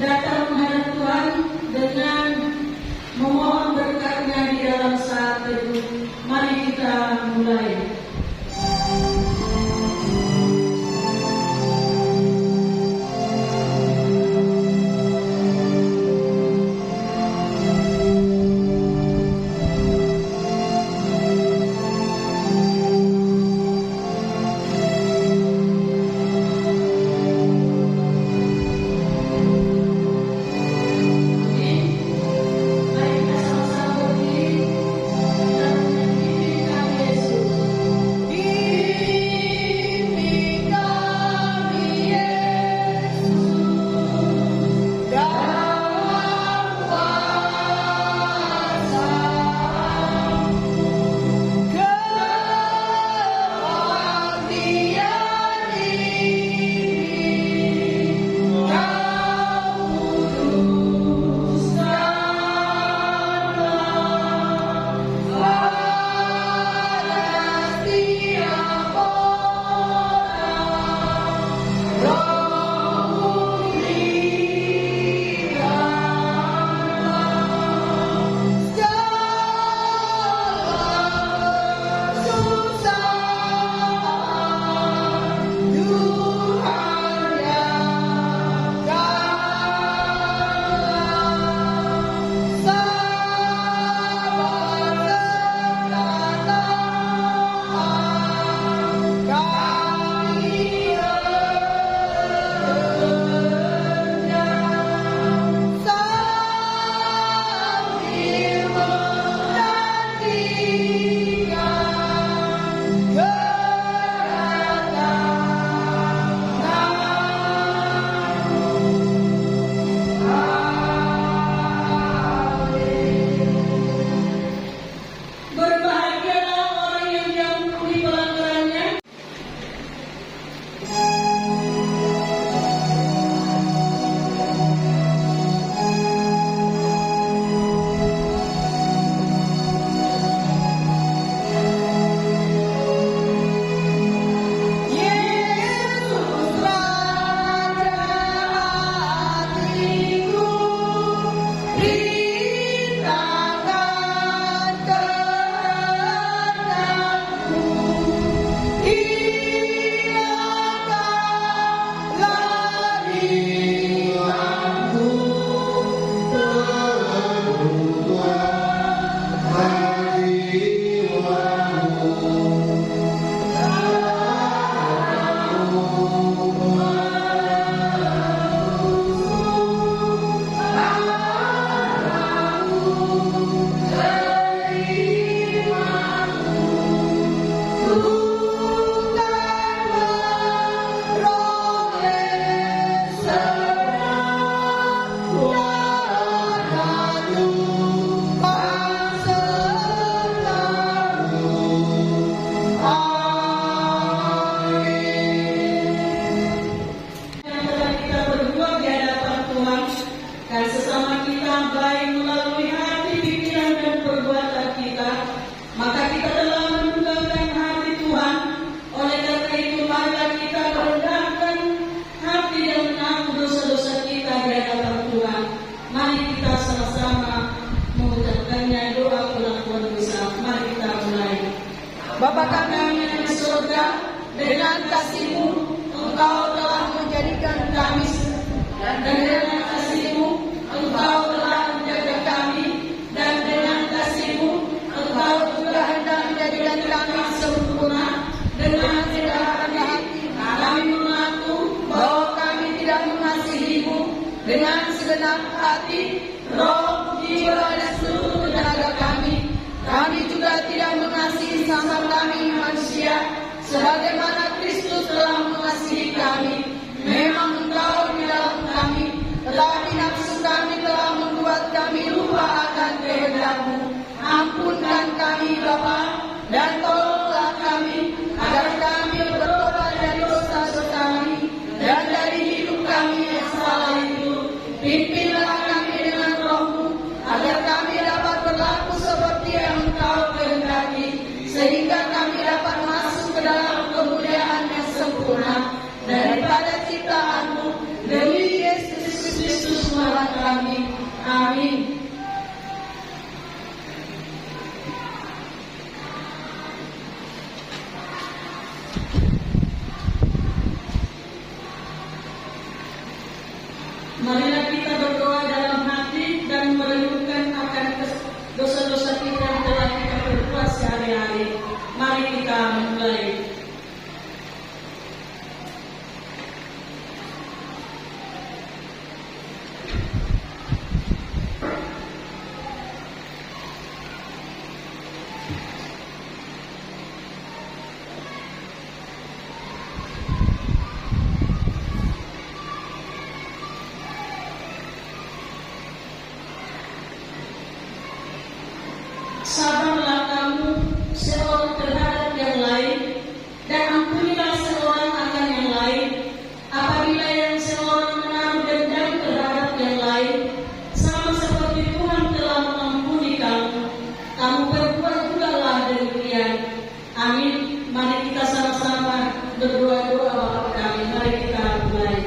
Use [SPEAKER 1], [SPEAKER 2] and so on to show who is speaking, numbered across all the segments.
[SPEAKER 1] datang menghadap Tuhan dengan memohon berkat-Nya di dalam saat teduh. Mari kita mulai.
[SPEAKER 2] Bapa kami yang di surga, dengan kasih-Mu Engkau telah menjadikan kami, dan dengan kasih-Mu Engkau telah menjaga kami, dan dengan kasih-Mu Engkau juga hendak menjadikan kami sempurna. Dengan segala rendah hati kami mengaku bahwa kami tidak mengasihi-Mu dengan segenap hati, roh, jiwa, dan seluruh tenaga kami. Kami juga tidak mengasihi sama kami manusia, sebagaimana Kristus telah mengasihi kami. Memang Engkau di dalam kami, tetapi nafsu kami telah membuat kami lupa akan kehendak-Mu. Ampunkan kami Bapa, dan tolonglah kami, agar kami bertobat dari dosa-dosa kami, dan dari hidup kami yang salah itu. Pimpinlah kami dengan Roh-Mu, agar kami dapat berlaku seperti yang Engkau kehendaki, sehingga kami dapat masuk ke dalam kemuliaan yang sempurna daripada ciptaan-Mu, demi Yesus Kristus
[SPEAKER 1] Amin. Marilah kita berdoa dalam hati dan merenungkan akan dosa-dosa kita yang telah kita perbuat sehari-hari. Mari kita mulai. Sabarlah kamu seorang terhadap yang lain, dan ampunilah seorang akan yang lain. Apabila yang seorang menaruh dendam terhadap yang lain, sama seperti Tuhan telah mengampuni kamu, kamu berbuat jugalah demikian. Amin. Mari kita sama-sama berdoa-doa Bapa kami. Mari kita mulai.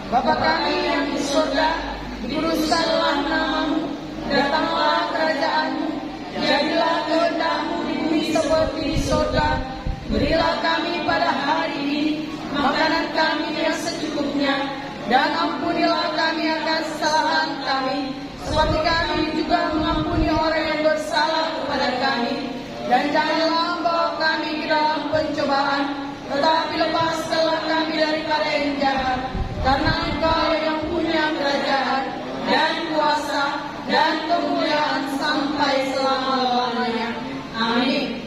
[SPEAKER 2] Bapa kami yang di surga, dikuduskanlah namamu, datanglah kerajaanmu, jadilah kehendak-Mu di bumi seperti di surga. Berilah kami pada hari ini makanan kami yang secukupnya, dan ampunilah kami akan kesalahan kami, seperti kami juga mengampuni orang yang bersalah kepada kami. Dan janganlah membawa kami ke dalam pencobaan, tetapi lepaskanlah kami daripada yang jahat. Karena Engkau yang punya kerajaan dan kuasa dan kemuliaan sampai selama-lamanya. Amin.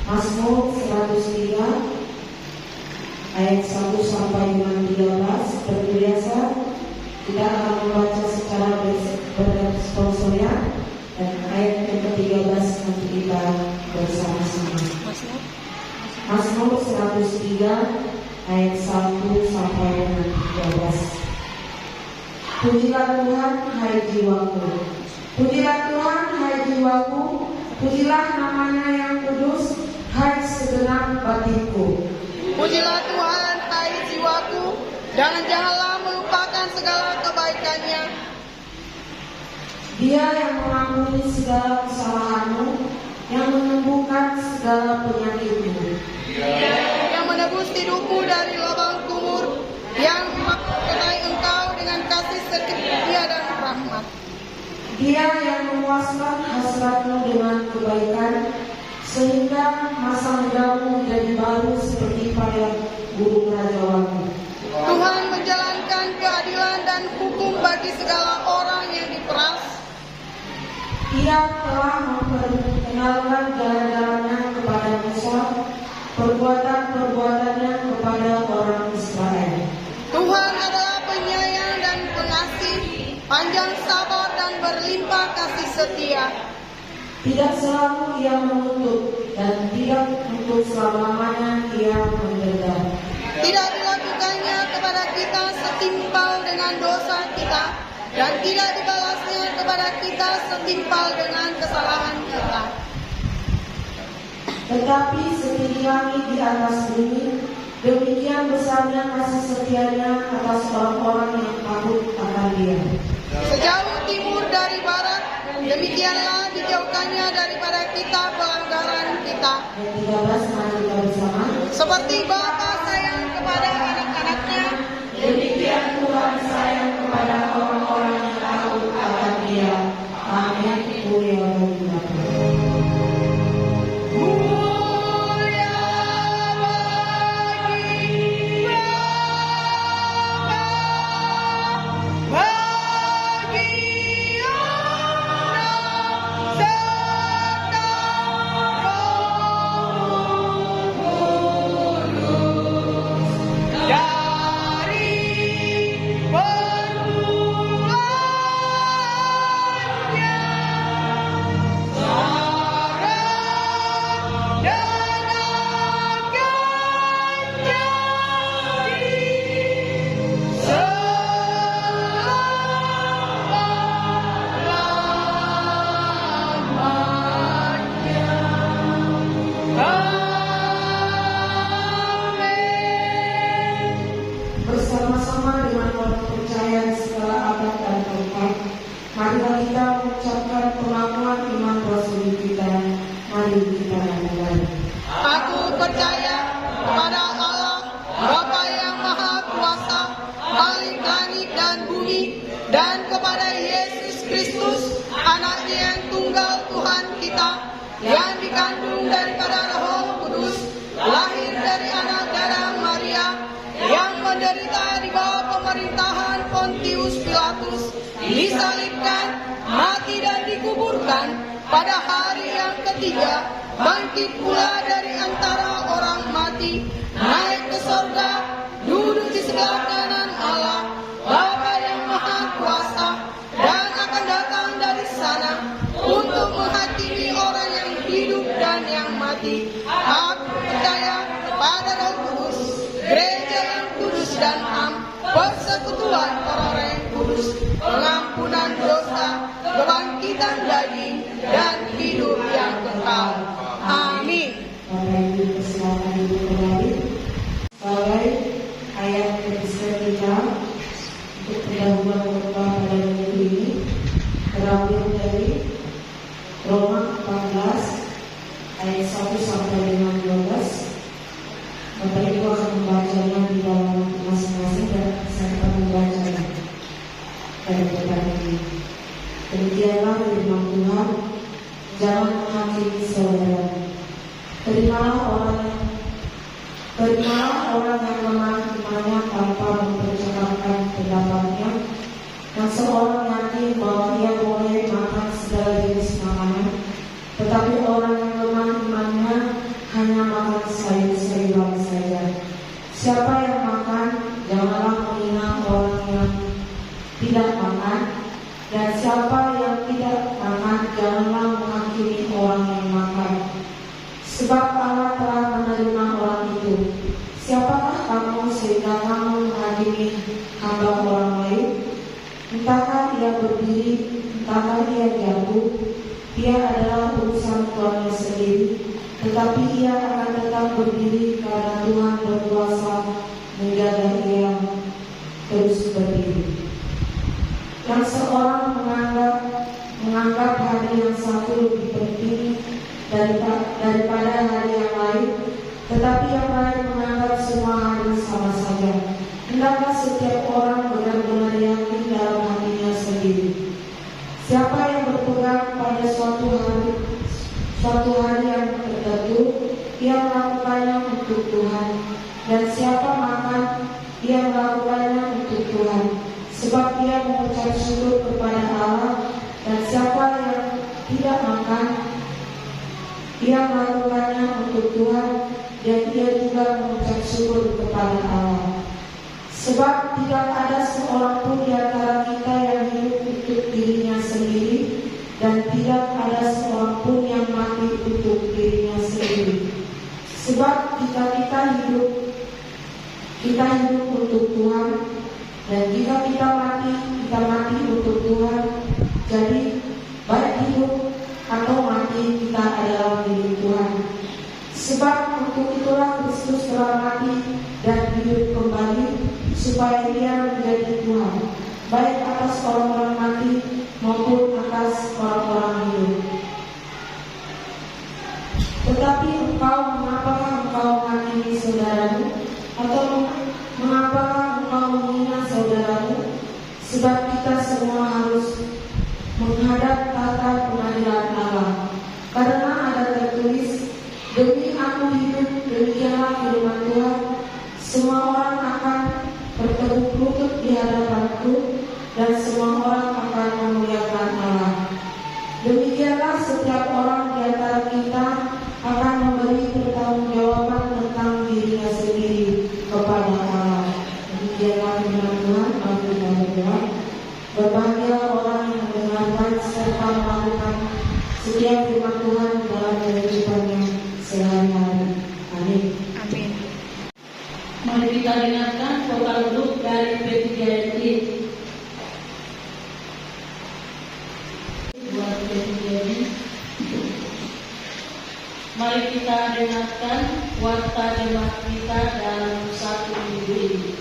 [SPEAKER 3] Mazmur 103 ayat 1 sampai dengan 13. Seperti biasa kita akan membaca secara bersponsorian, dan ayat yang ke-13 nanti kita bersama-sama. Mazmur 103 ayat 1 sampai dengan 13. Pujilah Tuhan, hai jiwaku. Pujilah Tuhan, hai jiwaku. Pujilah namanya yang kudus, hai segenap batinku.
[SPEAKER 2] Pujilah Tuhan, hai jiwaku, dan janganlah melupakan segala kebaikannya.
[SPEAKER 3] Dia yang mengampuni segala kesalahanmu, yang menyembuhkan segala penyakitmu.
[SPEAKER 2] Yang menebus hidupmu dari lubang kubur, yang mengenai engkau dengan kasih setia dan rahmat.
[SPEAKER 3] Dia yang memuaskan hasratmu dengan kebaikan, sehingga masa mudamu menjadi baru seperti pada burung rajawanmu.
[SPEAKER 2] Tuhan menjalankan keadilan dan hukum bagi segala orang yang diperas.
[SPEAKER 3] Ia telah memperkenalkan jalan-jalannya kepada Musa, perbuatan-perbuatannya kepada orang Israel.
[SPEAKER 2] Tuhan adalah penyayang dan pengasih, panjang sabar dan berlimpah kasih setia.
[SPEAKER 3] Tidak selalu ia mengutuk, dan tidak untuk selama-lamanya ia mendendam.
[SPEAKER 2] Tidak dan tidak dibalasnya kepada kita setimpal dengan kesalahan kita.
[SPEAKER 3] Tetapi setinggi langit di atas bumi, demikian besarnya kasih setianya atas orang-orang yang takut akan Dia.
[SPEAKER 2] Sejauh timur dari barat, demikianlah dijauhkannya daripada kita pelanggaran kita.
[SPEAKER 3] Ayat 13, mari kita bersama.
[SPEAKER 2] Seperti bapa sayang kepada anak-anaknya,
[SPEAKER 3] Demikian Tuhan sayang kepada orang-orang yang takut akan Dia. Amin. Mulia bagi Bapa. Bersama-sama dengan orang percaya segala abad dan tempat, marilah kita mengucapkan pengakuan iman rasuli kita. Mari kita mulai.
[SPEAKER 2] aku percaya kepada Allah, Bapa yang Maha Kuasa, Khalik langit dan bumi, dan kepada Yesus Kristus, Anaknya yang tunggal Tuhan kita, yang dikandung daripada Roh Kudus, lahir dari anak darah Maria, yang menderita di bawah pemerintahan Pontius Pilatus, disalibkan, mati dan dikuburkan, pada hari yang ketiga bangkit pula dari antara orang mati, naik ke sorga, duduk di sebelah kanan Allah, Bapa yang Maha Kuasa, dan akan datang dari sana untuk menghakimi orang yang hidup dan yang mati. Aku percaya kepada Roh Kudus, gereja yang kudus dan am, persekutuan orang-orang yang kudus, pengampunan dosa, kebangkitan daging, dan hidup yang kekal. Amin.
[SPEAKER 3] Bapak Ibu persilakan duduk kembali. Sebagai ayat episode kita untuk pendahuluan khotbah pada minggu ini terambil dari Roma 14 ayat 1 sampai dengan 12. Bapak Ibu akan membacanya di dalam masing-masing dan saya akan membacanya dari kitab ini. Demikianlah firman Tuhan, jangan menghakimi saudara. Terimalah orang yang lemah imannya tanpa mempercakapkan pendapatnya, dan seorang yakin bahwa ia boleh makan segala jenis makanan, tetapi orang yang lemah imannya hanya makan sayur-sayuran saja. Siapa yang makan, janganlah menghina orang yang tidak makan, dan siapa yang tidak makan, janganlah menghakimi orang yang makan. Sebab Allah telah menerima orang itu. Siapakah kamu sehingga kamu menghakimi hamba orang lain? Entahkah ia berdiri, entahkah ia jatuh, dia adalah urusan Tuhannya sendiri. Tetapi ia akan tetap berdiri karena Tuhan berkuasa menjaga ia terus berdiri. Yang seorang menganggap hari yang satu lebih penting daripada hari yang lain, tetapi yang lain menganggap semua hari sama saja. Hendaklah setiap orang benar-benar yakin dalam hatinya sendiri. Siapa yang berpegang pada suatu hari yang tertentu, ia melakukannya untuk Tuhan. Dan siapa makan, ia melakukannya untuk Tuhan, sebab ia mengucap syukur kepada Allah. Dan siapa yang tidak makan, ia melakukannya untuk Tuhan, dan ia juga mengucap syukur kepada Allah. Sebab tidak ada seorang pun di antara kita yang hidup untuk dirinya sendiri, dan tidak ada seorang pun yang mati untuk dirinya sendiri. Sebab jika kita hidup untuk Tuhan, dan jika kita mati kita mati untuk Tuhan. Jadi baik hidup atau mati kita adalah milik Tuhan. Sebab untuk itulah Kristus telah mati dan hidup kembali supaya Dia menjadi Tuhan, baik atas orang-orang mati maupun atas orang-orang hidup. Tetapi mengapakah engkau menghakimi saudaramu, atau mengapakah engkau menghina saudaramu? Sebab kita semua harus menghadap tahta pengadilan Allah. Karena ada tertulis, demi aku hidup, demikianlah firman Tuhan, semua orang akan bertekuk lutut di hadapanku, dan semua orang akan memuliakan Allah. Demikianlah setiap orang di antara kita akan memberi pertanggungjawaban tentang dirinya sendiri kepada Allah. Demikianlah firman Tuhan. Mari kita berdoa. Berbahagia orang yang mendengarkan serta melakukan setiap firman Tuhan dalam kehidupannya sehari-hari. Amin.
[SPEAKER 2] Amin.
[SPEAKER 1] Mari kita dengarkan vokal grup dari P3RT. Buat P3RT. Mari kita dengarkan warta jemaat kita dalam satu minggu ini.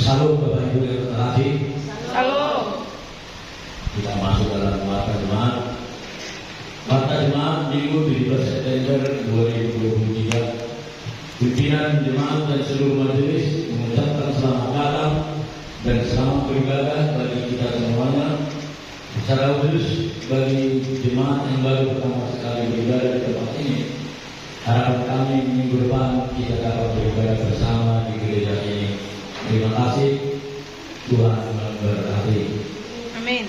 [SPEAKER 4] Salam Bapak Ibu yang terkasih.
[SPEAKER 2] Salam.
[SPEAKER 4] Kita masuk dalam warta jemaat. Warta jemaat Minggu 17 September 2023. Pimpinan jemaat dan seluruh majelis mengucapkan selamat datang dan selamat beribadah bagi kita semuanya. Secara khusus bagi jemaat yang baru pertama sekali beribadah di tempat ini, harapan kami minggu depan kita dapat beribadah bersama di gereja ini. Terima kasih, Tuhan memberkati.
[SPEAKER 2] Amin.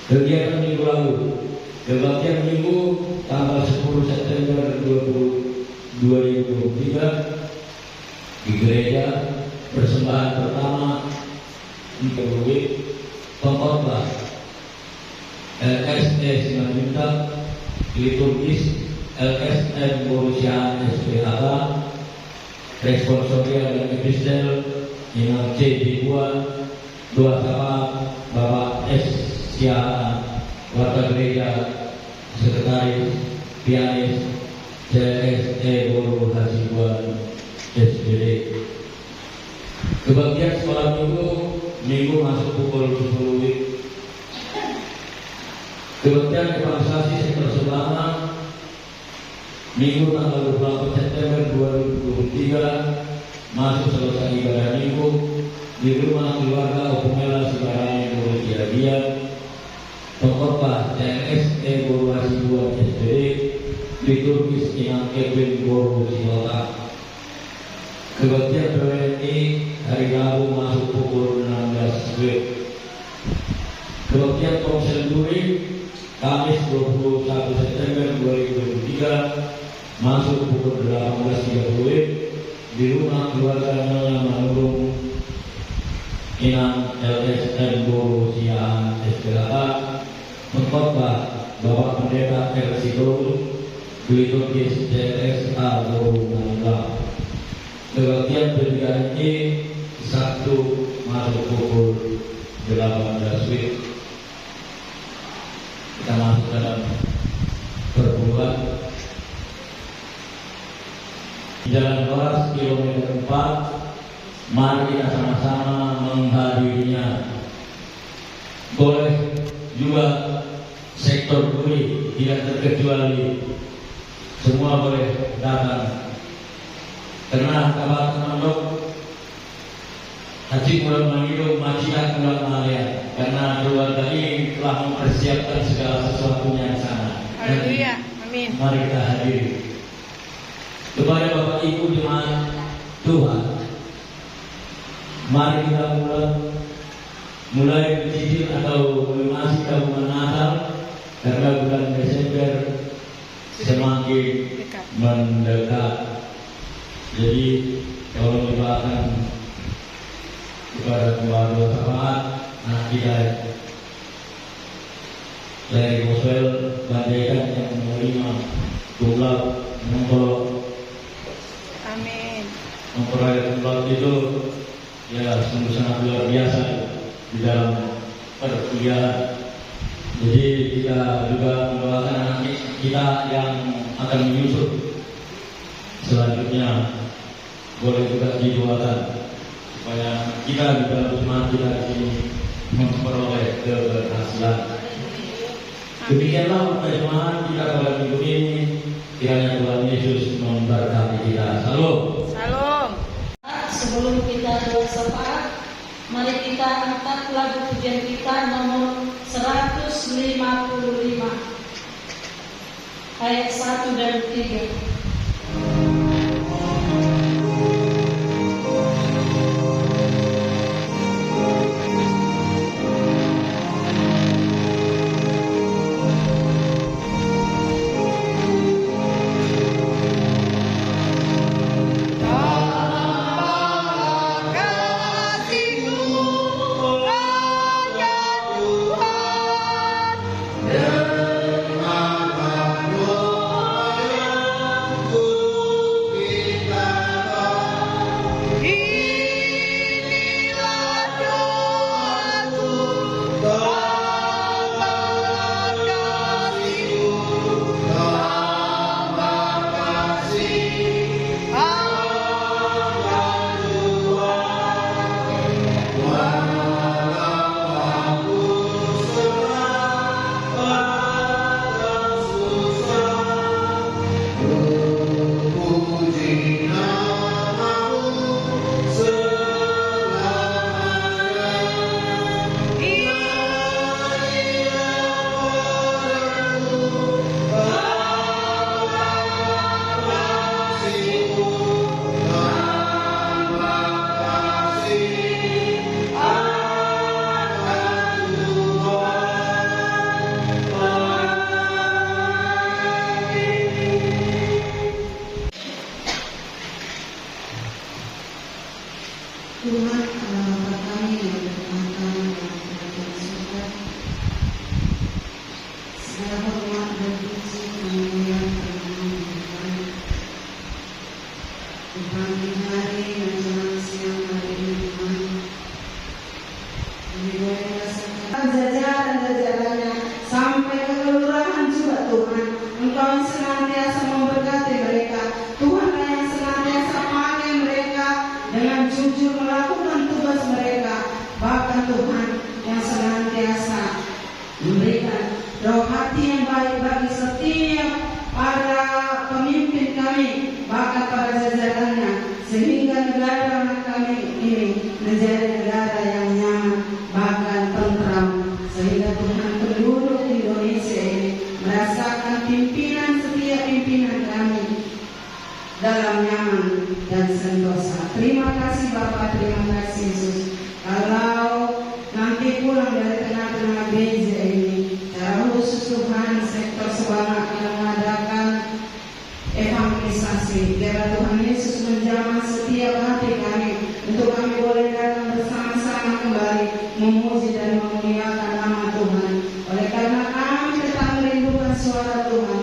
[SPEAKER 4] Kegiatan minggu lalu, kebaktian minggu tanggal 10 September 2023 di gereja, persembahan pertama di pengkhotbah LSE Simanjuntak, liturgis LSM Borussia SPHK, responsorial dan epistel Imam C. Dibuat, doa sama Bapak S. Siana, warga gereja, sekretaris, pianis, CSE Bolu Hasibuan SBD. Kebaktian sekolah minggu masuk pukul 10 WIB. Kebaktian evangelisasi sektor selama Minggu tanggal 24 September 2023 masuk selesai ibadah minggu di rumah keluarga Opumela Sibarani Bulu Dia, pengkhotbah CNSE Bolu Hasibuan SBD, liturgis Imam Kevin Bolu Silota. Kebaktian PWNI hari Rabu masuk pukul 16 WIB. Kebaktian Komsel Duri Kamis 21 September 2023 masuk pukul 18.30 di rumah keluarga Nyonya Manurung Inang LSM Borussia SPHK, pengkhotbah Bapak Pendeta RC Dolu, liturgis CSA Bolu Manila. Kebaktian PDKI Sabtu masuk pukul 18 WIB. Kita masuk dalam perburuan Jalan Keras kilometer 4. Mari kita sama-sama menghadirinya. Boleh juga sektor kuli, tidak terkecuali, semua boleh datang. Karena kabar menandok Haji Pulang Mangido, Majilah Pulang Malaya. Karena keluarga ini telah mempersiapkan segala sesuatunya di sana.
[SPEAKER 2] Haleluya. Amin.
[SPEAKER 4] Mari kita hadiri. Kepada Bapak Ibu jemaat Tuhan, mari kita mulai mencicil atau melunasi tabungan Natal, karena bulan Desember semakin mendekat. Jadi kalau kita akan kepada keluarga Sahabat, anak kita dari Boswell Bandaikan yang menerima jumlah
[SPEAKER 2] Amin.
[SPEAKER 4] memperoleh jumlah itu ya sungguh sangat luar biasa di dalam perkuliahan. Jadi kita juga mendoakan anak kita yang akan menyusul selanjutnya boleh juga didoakan supaya kita di dalam semangat kita ini memperoleh keberhasilan. Demikianlah pertemuan kita pada minggu ini. Kiranya Tuhan Yesus memberkati kita. Salam.
[SPEAKER 2] Salam.
[SPEAKER 1] Sebelum kita bersyafaat, mari kita angkat lagu pujian kita nomor 155 ayat 1 dan 3.
[SPEAKER 3] Tuhan Allah kami yang berkata yang berada di surga, segala hormat dan puji kemuliaan termohon Tuhan. Di pagi hari dan jelang siang hari ini Tuhan, kami boleh merasakan jajaran-jajarannya sampai ke kelurahan juga Tuhan. Engkau yang senantiasa memberkati mereka. Tuhan yang senantiasa pakai mereka dengan jujur melakukan tugas mereka. Bahkan Tuhan yang senantiasa memberikan roh hati yang baik bagi setiap para pemimpin kami, bahkan para jajarannya, sehingga negara kami ini menjadi negara yang nyaman, bahkan tentram, sehingga Tuhan penduduk Indonesia ini merasakan pimpinan setiap pimpinan kami dalam nyaman dan sentosa. Terima kasih Bapak, terima kasih Yesus. Kalau nanti pulang dari tengah-tengah gereja ini, secara khusus Tuhan sektor semangat yang mengadakan evangelisasi, biarlah Tuhan Yesus menjamah setiap hati kami untuk kami boleh datang bersama-sama kembali memuji dan memuliakan nama Tuhan. Oleh karena kami tetap merindukan suara Tuhan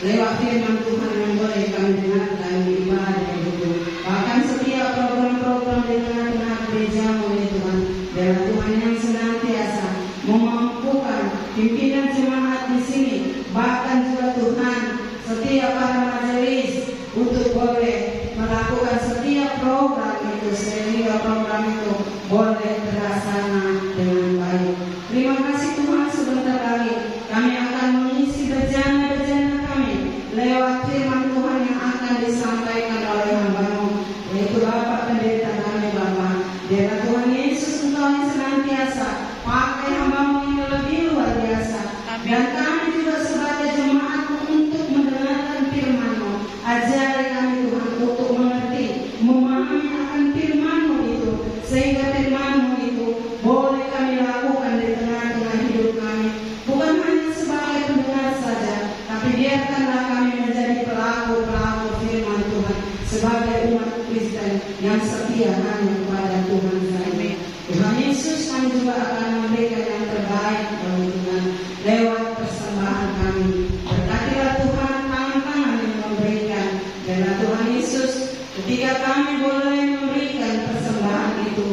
[SPEAKER 3] lewat firman Tuhan yang boleh kami dengarkan di ibadah itu. Bahkan setiap program-program di tengah-tengah gerejamu ya Tuhan, biarlah Tuhan yang senantiasa memampukan pimpinan jemaat di sini, bahkan juga Tuhan setiap para majelis untuk boleh melakukan setiap program itu, sehingga program itu boleh terlaksana dengan baik. Terima kasih Tuhan, sebentar lagi kami akan mengisi bejana-bejana kami lewat firman Tuhan yang akan disampaikan oleh hamba-Mu, yaitu Bapak Pendeta kami Bapak. Biarlah Tuhan Yesus Engkau yang senantiasa pakai hamba-Mu ini lebih luar biasa.
[SPEAKER 2] Amin.
[SPEAKER 3] Dan kami juga sebagai jemaat-Mu untuk mendengarkan firman-Mu. Ajari kami Tuhan untuk mengerti, memahami akan firman-Mu itu, sehingga firman-Mu itu boleh kami lakukan di tengah-tengah hidup kami. Bukan hanya sebagai pendengar saja, tapi biarkanlah kami menjadi pelaku-pelaku firman Tuhan sebagai umat Kristen yang setia hanya kepada Tuhan saja. Tuhan Yesus, kami juga akan memberikan yang terbaik bagi Tuhan lewat persembahan kami. Berkatilah Tuhan tangan-tangan yang memberikan. Dan Tuhan Yesus, ketika kami boleh memberikan persembahan itu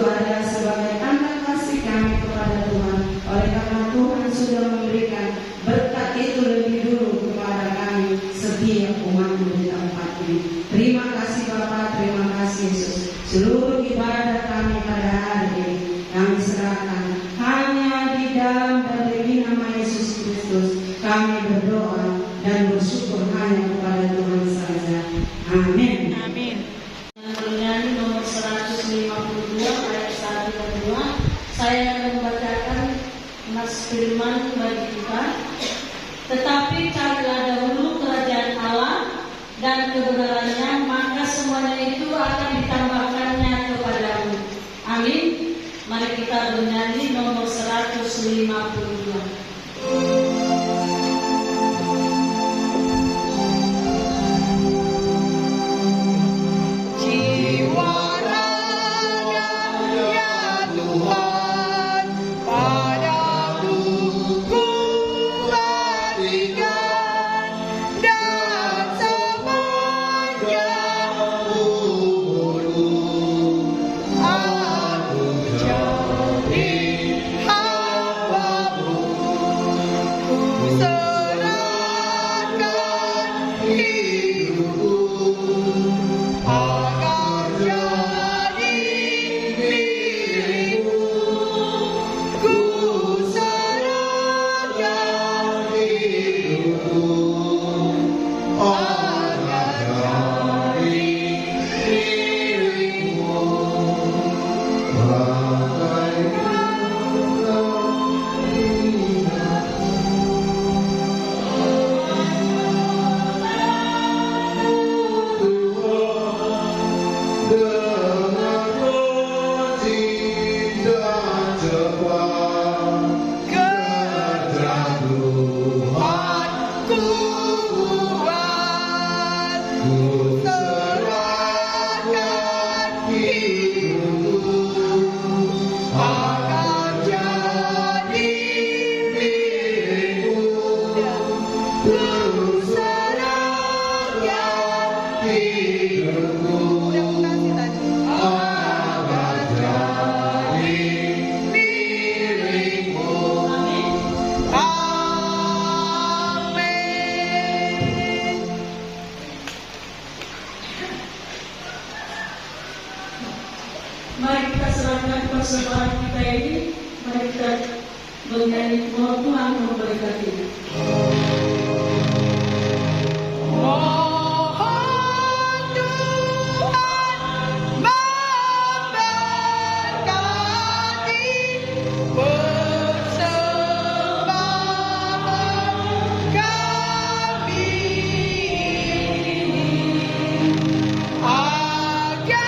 [SPEAKER 3] adalah sebagai tanda kasih kami kepada Tuhan. Oleh karena Tuhan sudah memberikan berkat itu lebih dulu kepada kami setiap umat-Mu di tempat ini. Terima kasih Bapa, terima kasih Yesus. Seluruh ibadah kami pada hari ini kami serahkan hanya di dalam dan demi nama Yesus Kristus. Kami berdoa dan bersyukur hanya kepada Tuhan saja. Amin.
[SPEAKER 2] Amin.
[SPEAKER 1] Bernyanyi nomor 152 ayat 1 dan 2. Saya akan membacakan nas firman bagi kita. Tetapi carilah dahulu kerajaan Allah dan kebenarannya, maka semuanya itu akan ditambahkannya kepadamu. Amin. Mari kita bernyanyi nomor 152.
[SPEAKER 2] Jiwa raga ya Tuhan, padamu ku berikan, dan sepanjang umurku aku jadi hamba-Mu. Ku serahkan hidupku agar jadi milik-Mu. Ku serahkan hidupku agar jadi milik-Mu. Tuhanku buat, ku serahkan hidupku agar jadi milik-Mu. Ku serahkan hidupku agar jadi milik-Mu. Amin.
[SPEAKER 1] Mari kita serahkan persembahan kita ini. Mari kita bernyanyi, mohon Tuhan memberkati.
[SPEAKER 2] Mohon Tuhan memberkati persembahan kami ini, agar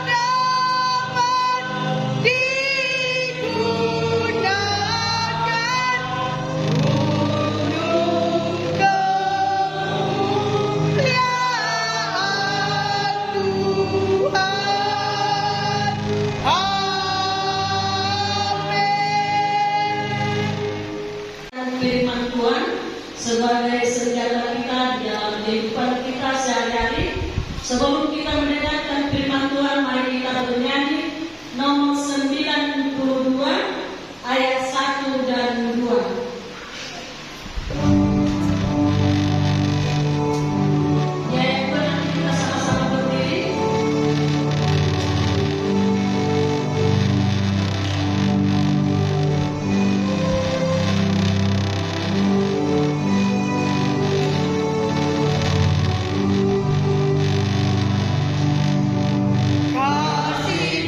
[SPEAKER 2] dapat digunakan untuk kemuliaan Tuhan. Amin.
[SPEAKER 1] Firman Tuhan sebagai senjata kita di dalam kehidupan kita sehari-hari. Sebelum kita mendengarkan firman Tuhan, mari kita bernyanyi nomor 92 ayat 1 dan 2. Ya, nanti kita sama-sama berdiri.
[SPEAKER 2] Kasih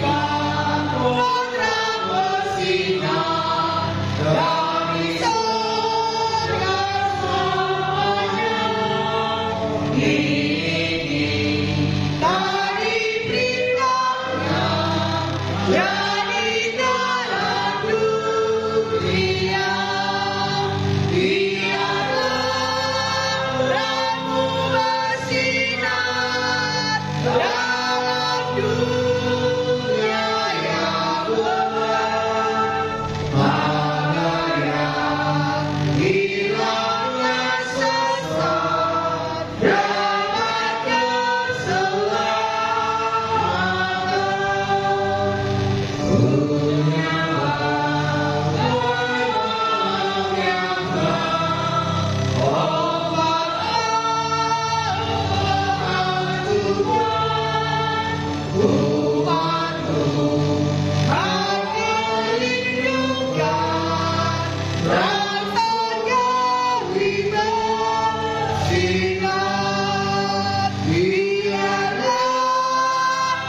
[SPEAKER 2] Dalam Ingat, biarlah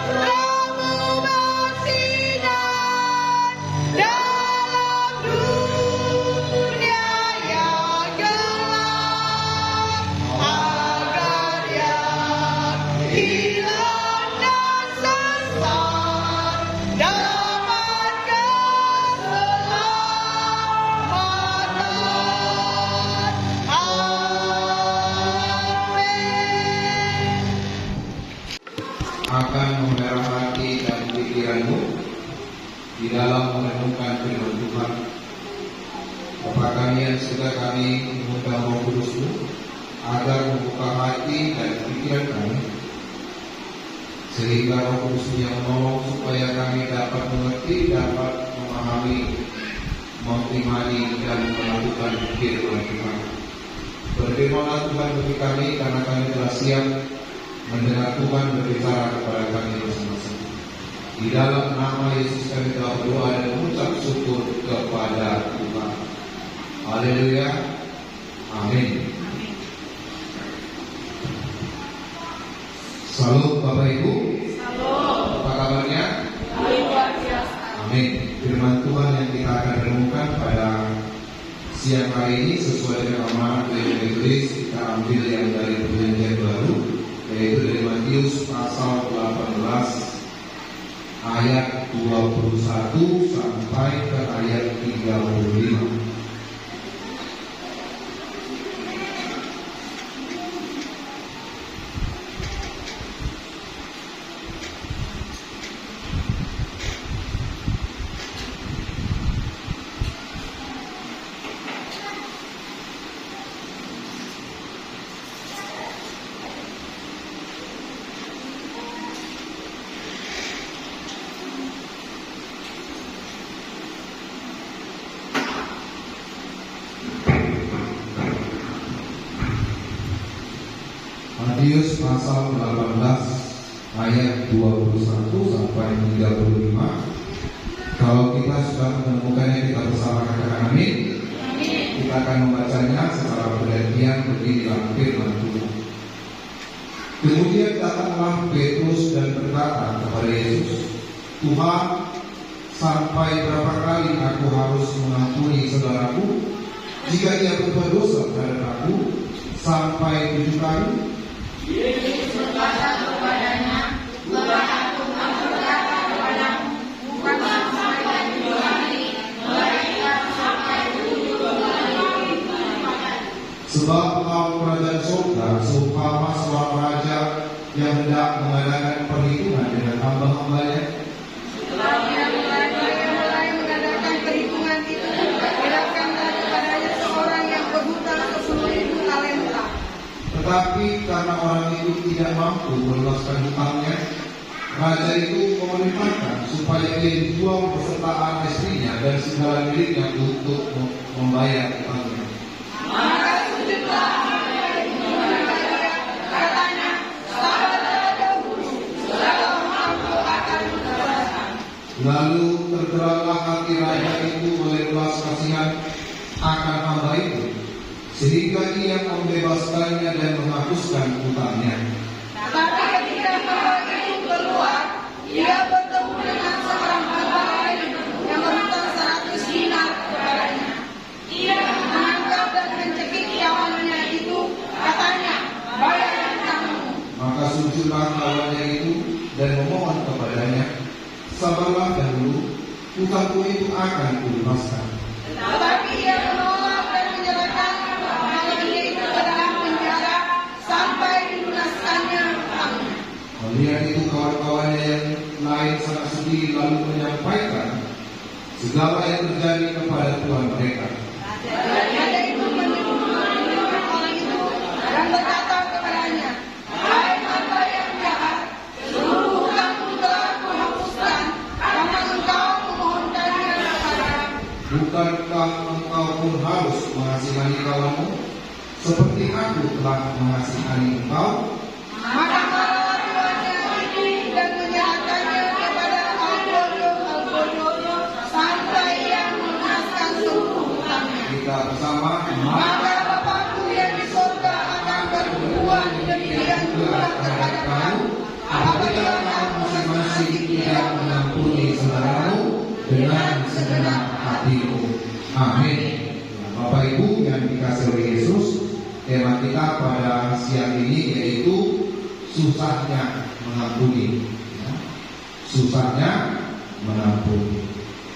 [SPEAKER 2] rohmu bersinar dalam dunia yang gelap, agar yang hilang dan sesat dapatkan keselamatan. Amin.
[SPEAKER 5] Akan memerah hati dan pikiranmu di dalam merenungkan firman Tuhan. Bapa kami yang surga, kami mengundang Roh Kudus-Mu agar membuka hati dan pikiran kami, sehingga Roh Kudus yang menolong supaya kami dapat mengerti, dapat memahami, mengimani dan melakukan firman Tuhan. Berfirmanlah Tuhan bagi kami, karena kami telah siap mendengar Tuhan berbicara kepada kami masing-masing. Di dalam nama Yesus kami telah berdoa dan mengucap syukur kepada Tuhan. Haleluya. Amin. Salam Bapak Ibu. Apa kabarnya? Amin. Firman Tuhan yang kita akan renungkan pada siang hari ini sesuai dengan amanat yang ditulis, kita ambil yang dari Perjanjian Baru, yaitu dari Matius pasal 18 ayat 21 sampai ke ayat 35. Matius pasal 18 ayat 21 sampai 35. Kalau kita sudah menemukannya, kita bersama katakan amin. Kita akan membacanya secara bergantian berdiri dalam firman Tuhan. Kemudian datanglah Petrus dan berkata kepada Yesus, Tuhan, sampai berapa kali aku harus mengampuni saudaraku jika ia berbuat dosa terhadap aku? Sampai 7 kali?
[SPEAKER 2] Yesus berkata kepadanya, bukan aku berkata kepadamu, bukan sampai 7 kali, melainkan sampai 70 kali.
[SPEAKER 5] Sebab engkau kerajaan surga seumpama seorang raja yang hendak mengadakan perhitungan dengan hamba-hambanya.
[SPEAKER 2] Setelah raja yang mulai mengadakan perhitungan itu, datanglah kepadanya seorang yang berhutang 10.000 talenta.
[SPEAKER 5] Tetapi karena orang itu tidak mampu melunaskan hutangnya, raja itu memerintahkan supaya ia dijual beserta anak istrinya dan segala miliknya untuk membayar hutangnya.
[SPEAKER 2] Maka sujudlah katanya, sabarlah dahulu, segala mampu akan membebaskan.
[SPEAKER 5] Lalu tergeraklah hati raja itu oleh belas kasihan akan hamba itu, sehingga ia membebaskannya dan menghapuskan hutangnya.
[SPEAKER 2] Tetapi ketika hamba itu keluar, ia bertemu dengan seorang hamba lain yang berhutang 100 dinar kepadanya. Ia menangkap dan mencekik kawannya itu, katanya, bayar hutangmu.
[SPEAKER 5] Maka sujudlah kawannya itu dan memohon kepadanya, sabarlah dahulu, hutangku itu akan kulunaskan.
[SPEAKER 2] Tetapi ia menolak dan menyerahkan kawannya itu ke dalam penjara sampai dilunaskannya hutangnya.
[SPEAKER 5] Melihat itu kawan-kawannya yang lain sangat sedih, lalu menyampaikan segala yang terjadi kepada Tuhan mereka.
[SPEAKER 2] Raja itu menyuruh orang itu dan berkata kepadanya, hai hamba yang jahat, seluruh hutangmu telah kuhapuskan karena engkau memohonkannya kepadaku.
[SPEAKER 5] Bukankah engkau pun harus mengasihani kawanmu seperti aku telah mengasihani engkau?
[SPEAKER 2] Maka marahlah tuannya ini dan menyerahkannya kepada Al-Bodo sampai ia melunaskan seluruh hutangnya.
[SPEAKER 5] Kita bersama,
[SPEAKER 2] Maka Bapakku yang di surga akan
[SPEAKER 5] Amin. Bapak Ibu yang dikasih oleh Yesus, tema kita pada siang ini yaitu susahnya mengampuni. Ya. Susahnya mengampuni.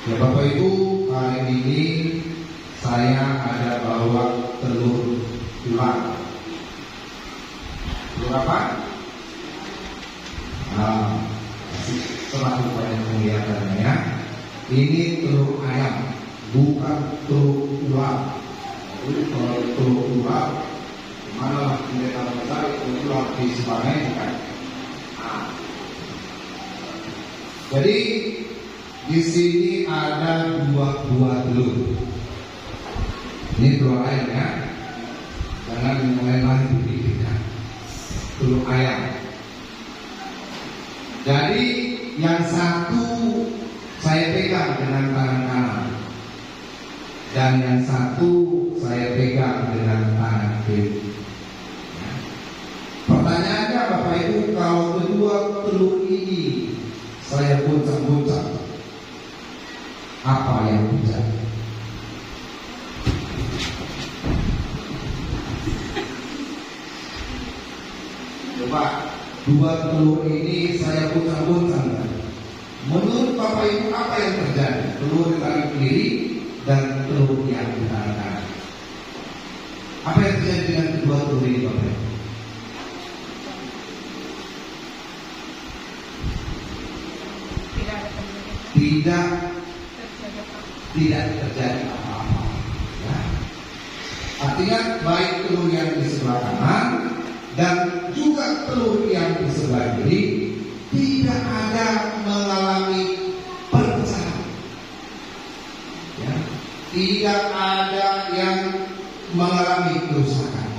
[SPEAKER 5] Ya Bapak Ibu, hari ini saya ada bawa telur ular. Telur apa? Nah, setelah banyak melihatnya ya. Ini telur ayam, bukan telur ular. Jadi kalau telur ular, mana lah mereka besar telur ular di sebagainya kan. Nah. Jadi di sini ada dua buah telur. Ini telur ayam ya. Jangan dimulai lagi ya. Telur ayam. Jadi yang satu saya pegang dengan tangan kanan, dan yang satu saya pegang dengan tangan kiri. Pertanyaannya Bapak Ibu, kalau kedua telur ini saya goncang-goncang, apa yang terjadi? Coba, dua telur ini saya goncang-goncang. Menurut Bapak Ibu apa yang terjadi? Telur di tangan kiri dan telur yang di tangan kanan. Apa yang terjadi dengan kedua telur ini Bapak Ibu? Tidak terjadi apa-apa. Ya. Artinya baik telur yang di sebelah kanan dan juga telur yang di sebelah kiri tidak ada mengalami perpecahan. Ya. Tidak ada yang mengalami kerusakan.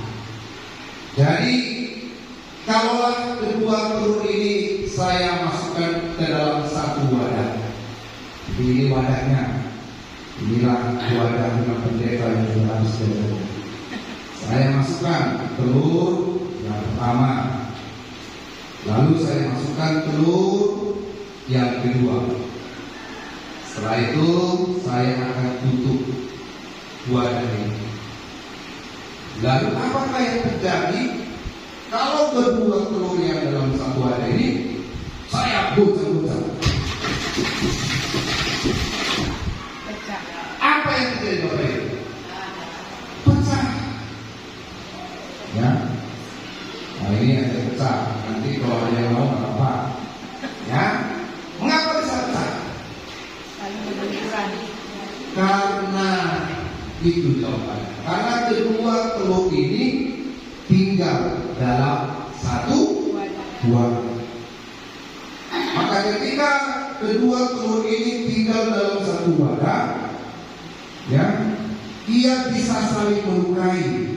[SPEAKER 5] Jadi kalaulah kedua telur ini saya masukkan ke dalam satu wadah. Ini wadahnya. Inilah wadah dengan pendeta yang sudah habis belajar. Saya masukkan telur yang pertama, lalu saya masukkan telur yang kedua. Setelah itu saya akan tutup wadah ini. Lalu apakah yang terjadi kalau kedua telur yang dalam satu wadah ini saya goncang-goncang? Apa yang terjadi Bapak Ibu? Pecah. Ya. Nah ini ada pecah. Nanti kalau ada yang mau nggak apa. Ya. Mengapa bisa pecah? Karena itu jawabannya. Karena kedua telur ini tinggal dalam satu wadah. Maka ketika kedua telur ini tinggal dalam satu wadah, ya, ia bisa saling melukai,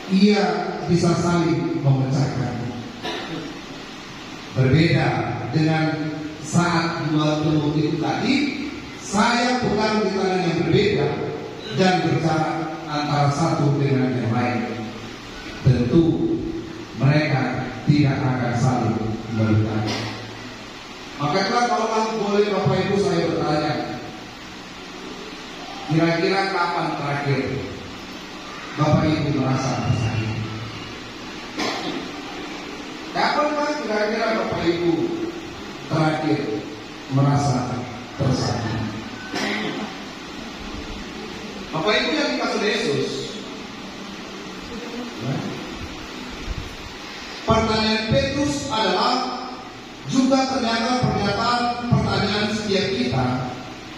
[SPEAKER 5] ia bisa saling memecahkan. Berbeda dengan saat dua telur itu tadi, saya pegang di tangan yang berbeda dan berjarak antara satu dengan yang lain. Tentu mereka tidak akan saling melukai. Maka kalau boleh Bapak Ibu saya bertanya, kira-kira kapan terakhir Bapak Ibu merasa tersakiti? Kapan kira-kira Bapak Ibu terakhir merasa tersakiti? Bapak Ibu yang dikasih Yesus, pertanyaan Petrus adalah juga ternyata pertanyaan setiap kita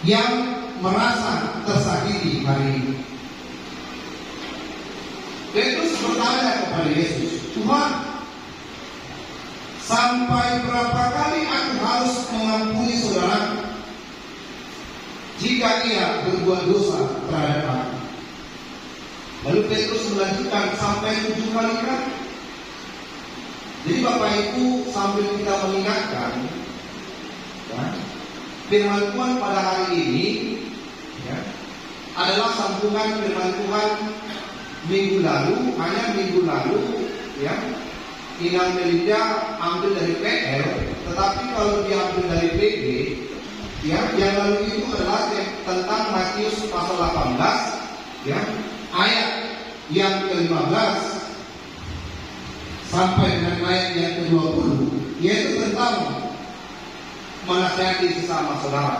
[SPEAKER 5] yang merasa tersakiti hari ini. Petrus bertanya kepada Yesus, Tuhan, sampai berapa kali aku harus mengampuni saudara jika ia berbuat dosa terhadap aku? Lalu Petrus melanjutkan, sampai 7 kali kan? Jadi Bapak Ibu sambil kita mengingatkan, ya, firman Tuhan pada hari ini, ya, adalah sambungan firman Tuhan minggu lalu. Hanya minggu lalu, ya, Inang Melinda ambil dari PL, tetapi kalau diambil dari PG, Ya, yang lalu itu adalah tentang Matius pasal 18, ya, ayat yang ke-15 sampai dengan ayat yang ke-20, yaitu tentang menasihati sesama saudara.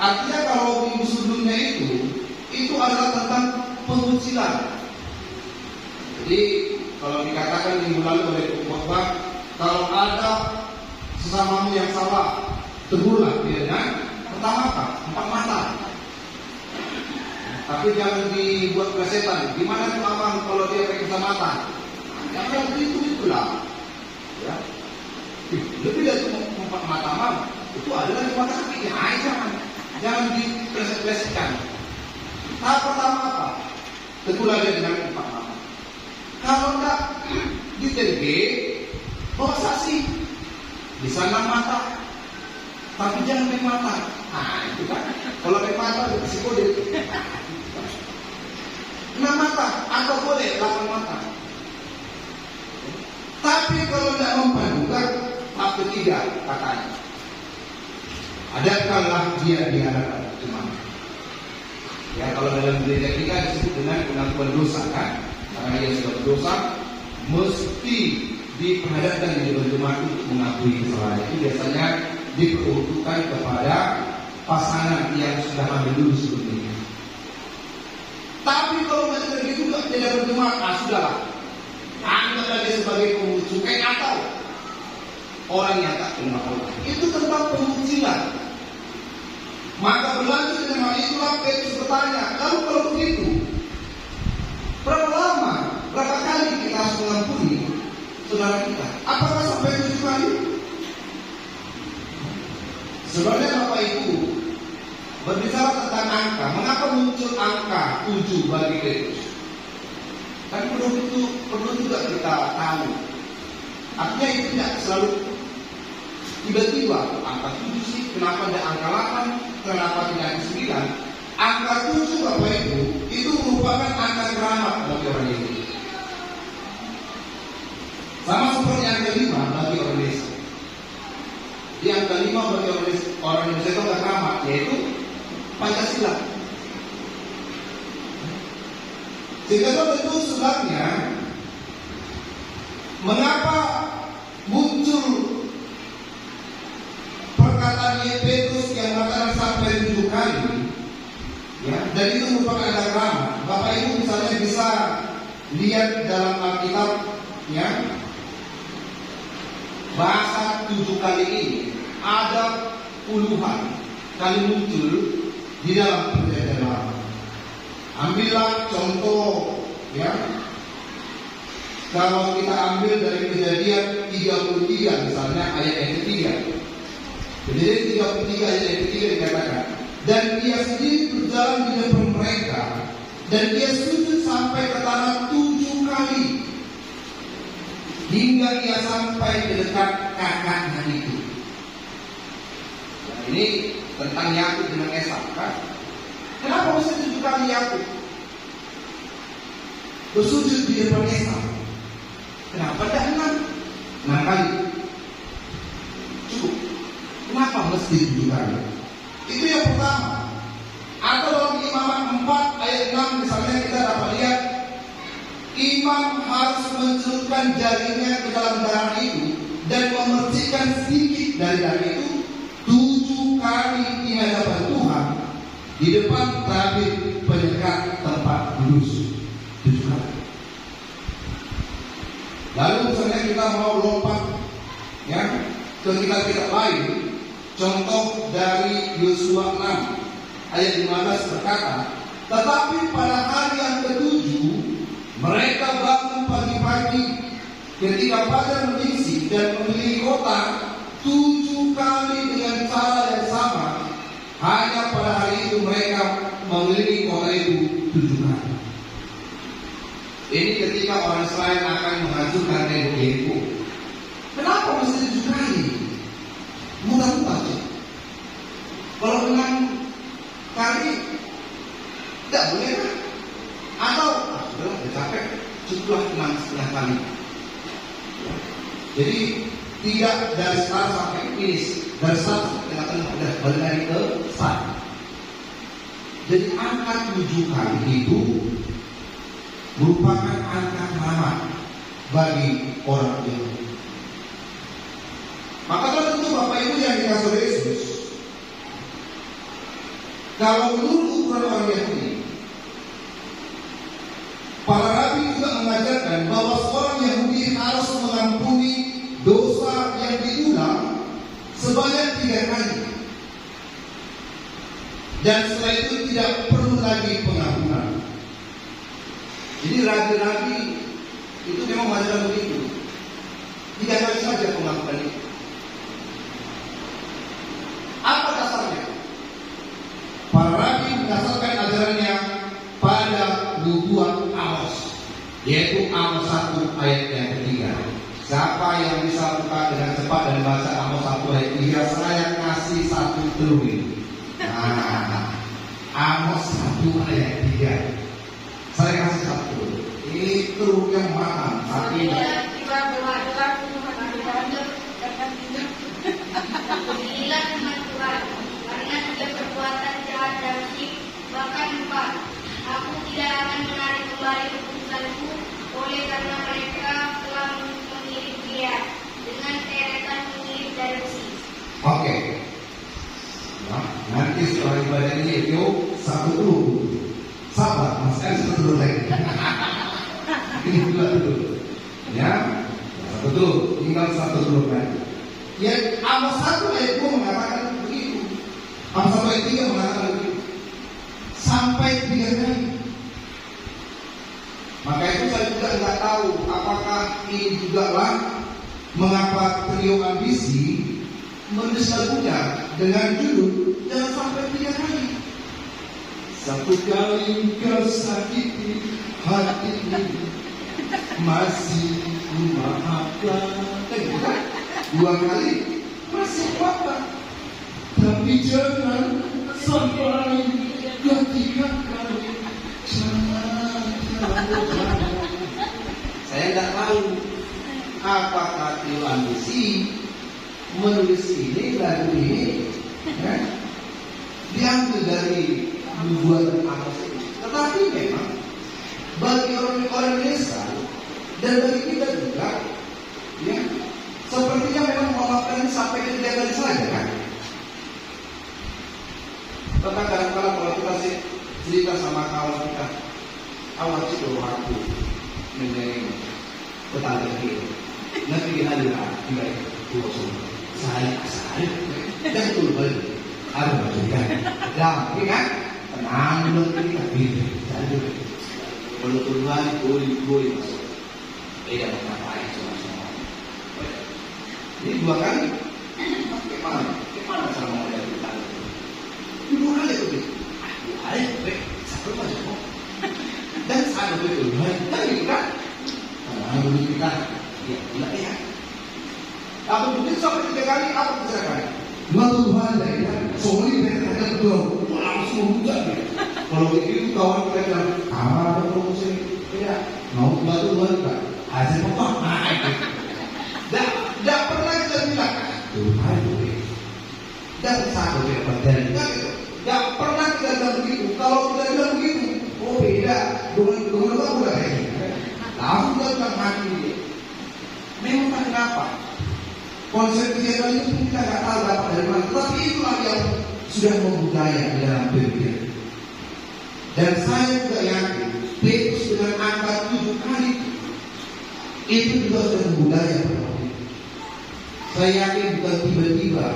[SPEAKER 5] Artinya kalau minggu sebelumnya itu adalah tentang pengucilan. Jadi kalau dikatakan minggu lalu oleh khotbah, kalau ada sesamamu yang salah, tegurlah dia dengan pertama 4 mata. Tapi jangan dibuat plesetan. Gimana tuh abang kalau dia pakai kacamata? Jangan itulah. Ya. Lebih dari 4 mata mam. Itu adalah di mata kaki. Jangan dipleset-plesetkan. Tahap pertama apa? Tegurlah dia dengan 4 mata. Kalau enggak diterge, bawa saksi. Bisa 6 mata. Tapi jangan pakai mata. Nah, itu kan. Kalau pakai mata, risiko dia. 6 mata, atau boleh 8 mata. Tapi kalau tidak memperdukan, tahap ketiga katanya. Adakanlah dia di hadapan jemaat. Ya, kalau dalam gereja kita disebut dengan pengakuan dosa kan. Karena dia sudah berdosa, mesti diperhadapkan di depan jemaat untuk mengakui kesalahan. Itu biasanya diperuntukkan kepada pasangan yang sudah ambil dulu sebelumnya. Tapi kalau masih begitu tidak berjemaat, sudahlah. Anggaplah dia sebagai pemucukai atau orang yang tak kenal Allah. Itu tentang pemucilan. Maka berlanjut dengan hal itulah Petrus bertanya, lalu kalau begitu, berapa lama, berapa kali kita harus mengampuni saudara kita? Apakah sampai 7 kali? Sebenarnya Bapak Ibu berbicara tentang angka, mengapa muncul angka 7 bagi Petrus? Kan perlu juga kita tahu. Artinya itu tidak selalu tiba-tiba angka 7 sih, kenapa ada angka 8, kenapa tidak ada 9? Angka 7 Bapak Ibu itu merupakan angka keramat bagi orang Yahudi. Sama seperti angka 5 bagi orang Indonesia. Di angka 5 bagi orang Indonesia itu angka keramat, yaitu Pancasila. Sehingga tentu sebabnya mengapa muncul perkataan Petrus yang mengatakan sampai 7 kali, ya, dan itu merupakan ada keramat. Bapak Ibu misalnya bisa lihat dalam Alkitab, ya, bahasa 7 kali ini ada puluhan kali muncul di dalam perjanjian lama. Ambillah contoh, ya, kalau kita ambil dari Kejadian 33 misalnya ayat yang ketiga. Kejadian 33 ayat yang ketiga dikatakan, dan dia sendiri berjalan di depan mereka, dan dia sujud sampai ke tanah 7 kali, hingga ia sampai ke dekat kakaknya itu. Nah, ini tentang Yakub dengan Esau kan? Kenapa mesti 7 kali Yakub bersujud di depan Esau? Kenapa tidak 6 kali? Cukup. Kenapa mesti 7 kali? Itu yang pertama. Atau dalam Imamat 4 ayat 6 misalnya kita dapat lihat, imam harus mencelupkan jarinya ke dalam darah itu dan memercikkan sedikit dari darah itu 7 kali di hadapan Tuhan di depan tabir penyekat tempat kudus. 7 kali. Lalu misalnya kita mau lompat, ya, ke kitab-kitab lain. Contoh dari Yosua 6 ayat 15 berkata, tetapi pada hari yang ke-7 mereka bangun pagi-pagi ketika fajar menyingsing dan memiliki kota 7 kali dengan cara yang sama. Hanya pada hari itu mereka memiliki kota itu 7 kali. Ini ketika orang Israel akan menghancurkan Yeriko. Kenapa mesti 7 kali? Mudah-mudah saja. Kalau 6 kali tidak boleh kan? Atau sudah capek, cukuplah 6,5 kali. Jadi tidak dari start sampai finish, dari start katakan udah balik lagi ke start. Jadi angka 7 kali itu merupakan angka keramat bagi orang Yahudi. Maka tentu Bapak Ibu yang dikasih oleh Yesus, kalau menurut ukuran orang Yahudi, para rabi juga mengajarkan bahwa seorang Yahudi harus mengampuni dosa yang diulang sebanyak 3 kali. Dan setelah itu tidak perlu lagi pengampunan. Jadi rabi-rabi itu memang mengajarkan begitu. 3 kali saja pengampunan itu. Apa dasarnya? Para rabi mendasarkan ajarannya pada nubuat Amos, yaitu Amos 1 ayat yang ketiga. Siapa yang bisa buka dengan cepat dan baca Amos 1 ayat 3, saya kasih 1 telur. Nah, Amos 1 ayat 3, saya kasih 1 telur. Ini telur yang mahal, tapi
[SPEAKER 6] Inilah firman Tuhan, karena dia perbuatan jahat dan syirik, bahkan 4. Aku tidak akan menarik kembali keputusanku, oleh karena mereka telah mengirim dia dengan deretan mengirim dari besi.
[SPEAKER 5] Oke. Nah, nanti setelah ibadah ini itu 1 telur. Sabar, masih ada 1 telur lagi. Ini 2 telur. Ya, 1 telur, tinggal 1 telur lagi. Ya, Amos 1 ayat 2 mengatakan begitu. Amos 1 ayat 3 mengatakan begitu. Sampai 3 kali. Maka itu saya juga tidak tahu apakah ini juga lah mengapa trio ambisi menulis lagunya dengan judul jangan sampai 3 kali. 1 kali kau sakiti hatiku, masih ku maafkan. 2 kali masih apa? Tapi jangan sampai 3 kali. Saya tidak tahu apakah trio ambisi menulis ini lagu ini ya, diambil dari nubuatan Amos ini. Tetapi memang bagi orang-orang Indonesia dan bagi kita juga, ya, sepertinya memang memaafkan sampai ke 3 kali saja kan. Tetapi kadang-kadang kalau kita cerita sama kawan kita, awal itu waktu menjadi petani kecil, nanti kita lihat tiga itu saya dan itu balik ada macam dan kan tenang dulu kita pilih jadi kalau Tuhan goli masuk tidak mengapai semua ini 2 kali gimana cara mau lihat kita 2 kali itu 2 kali satu masuk dan saya betul baik kan tenang dulu kita ya aku mungkin sampai 3 kali apa kecelakaan? Tuhan dari soalnya mereka ada betul langsung buka dia. Kalau begitu kawan kita bilang ada promosi tidak mau bantu kan? Hasil apa? Tidak pernah kita bilang Tuhan boleh. Dan saya tidak percaya tidak pernah kita bilang begitu. Kalau kita bilang begitu, oh beda. Dengan apa udah kayak ini? Langsung kita bilang hati dia. Memang kenapa? Konsep kejadian itu kita nggak tahu dapat dari mana, tetapi itulah yang sudah membudaya di dalam Biblia. Dan saya juga yakin Petrus dengan angka 7 kali itu juga sudah membudaya pada waktu itu. Saya yakin bukan tiba-tiba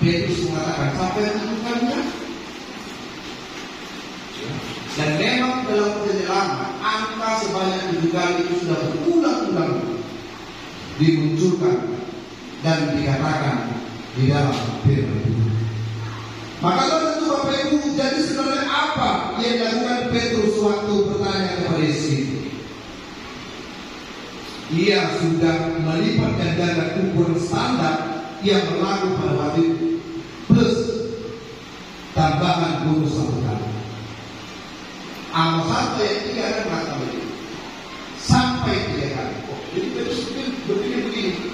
[SPEAKER 5] Petrus mengatakan sampai 7 kali kan? Dan memang dalam perjanjian lama angka sebanyak 7 kali itu sudah berulang-ulang dimunculkan dan dikatakan di dalam firman Tuhan. Maka tentu Bapak Ibu, jadi sebenarnya apa yang dilakukan Petrus waktu bertanya kepada Yesus? Ia sudah melipat gandakan ukuran standar yang berlaku pada waktu itu plus tambahan bonus 1 kali. Amos 1 ayat 3 akan mengatakan begitu. Sampai 3 kali. Oh, jadi Petrus berpikir begini.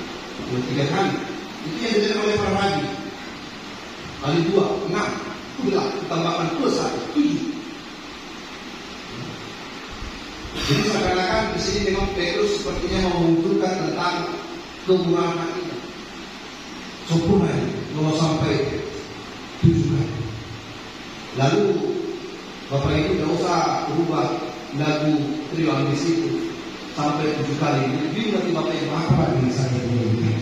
[SPEAKER 5] 3 kali. Itu yang dilakukan oleh para rabi. kali 2, 6, itulah tambahkan plus 1, 7. Jadi seakan-akan di sini memang Petrus sepertinya memunculkan tentang kemurahan hatinya. Sempurna, kalau sampai 7 kali. Lalu Bapak Ibu tidak usah berubah lagu trio ambisi itu sampai 7 kali. Bingung nanti Bapak Ibu apa dengan saya ini.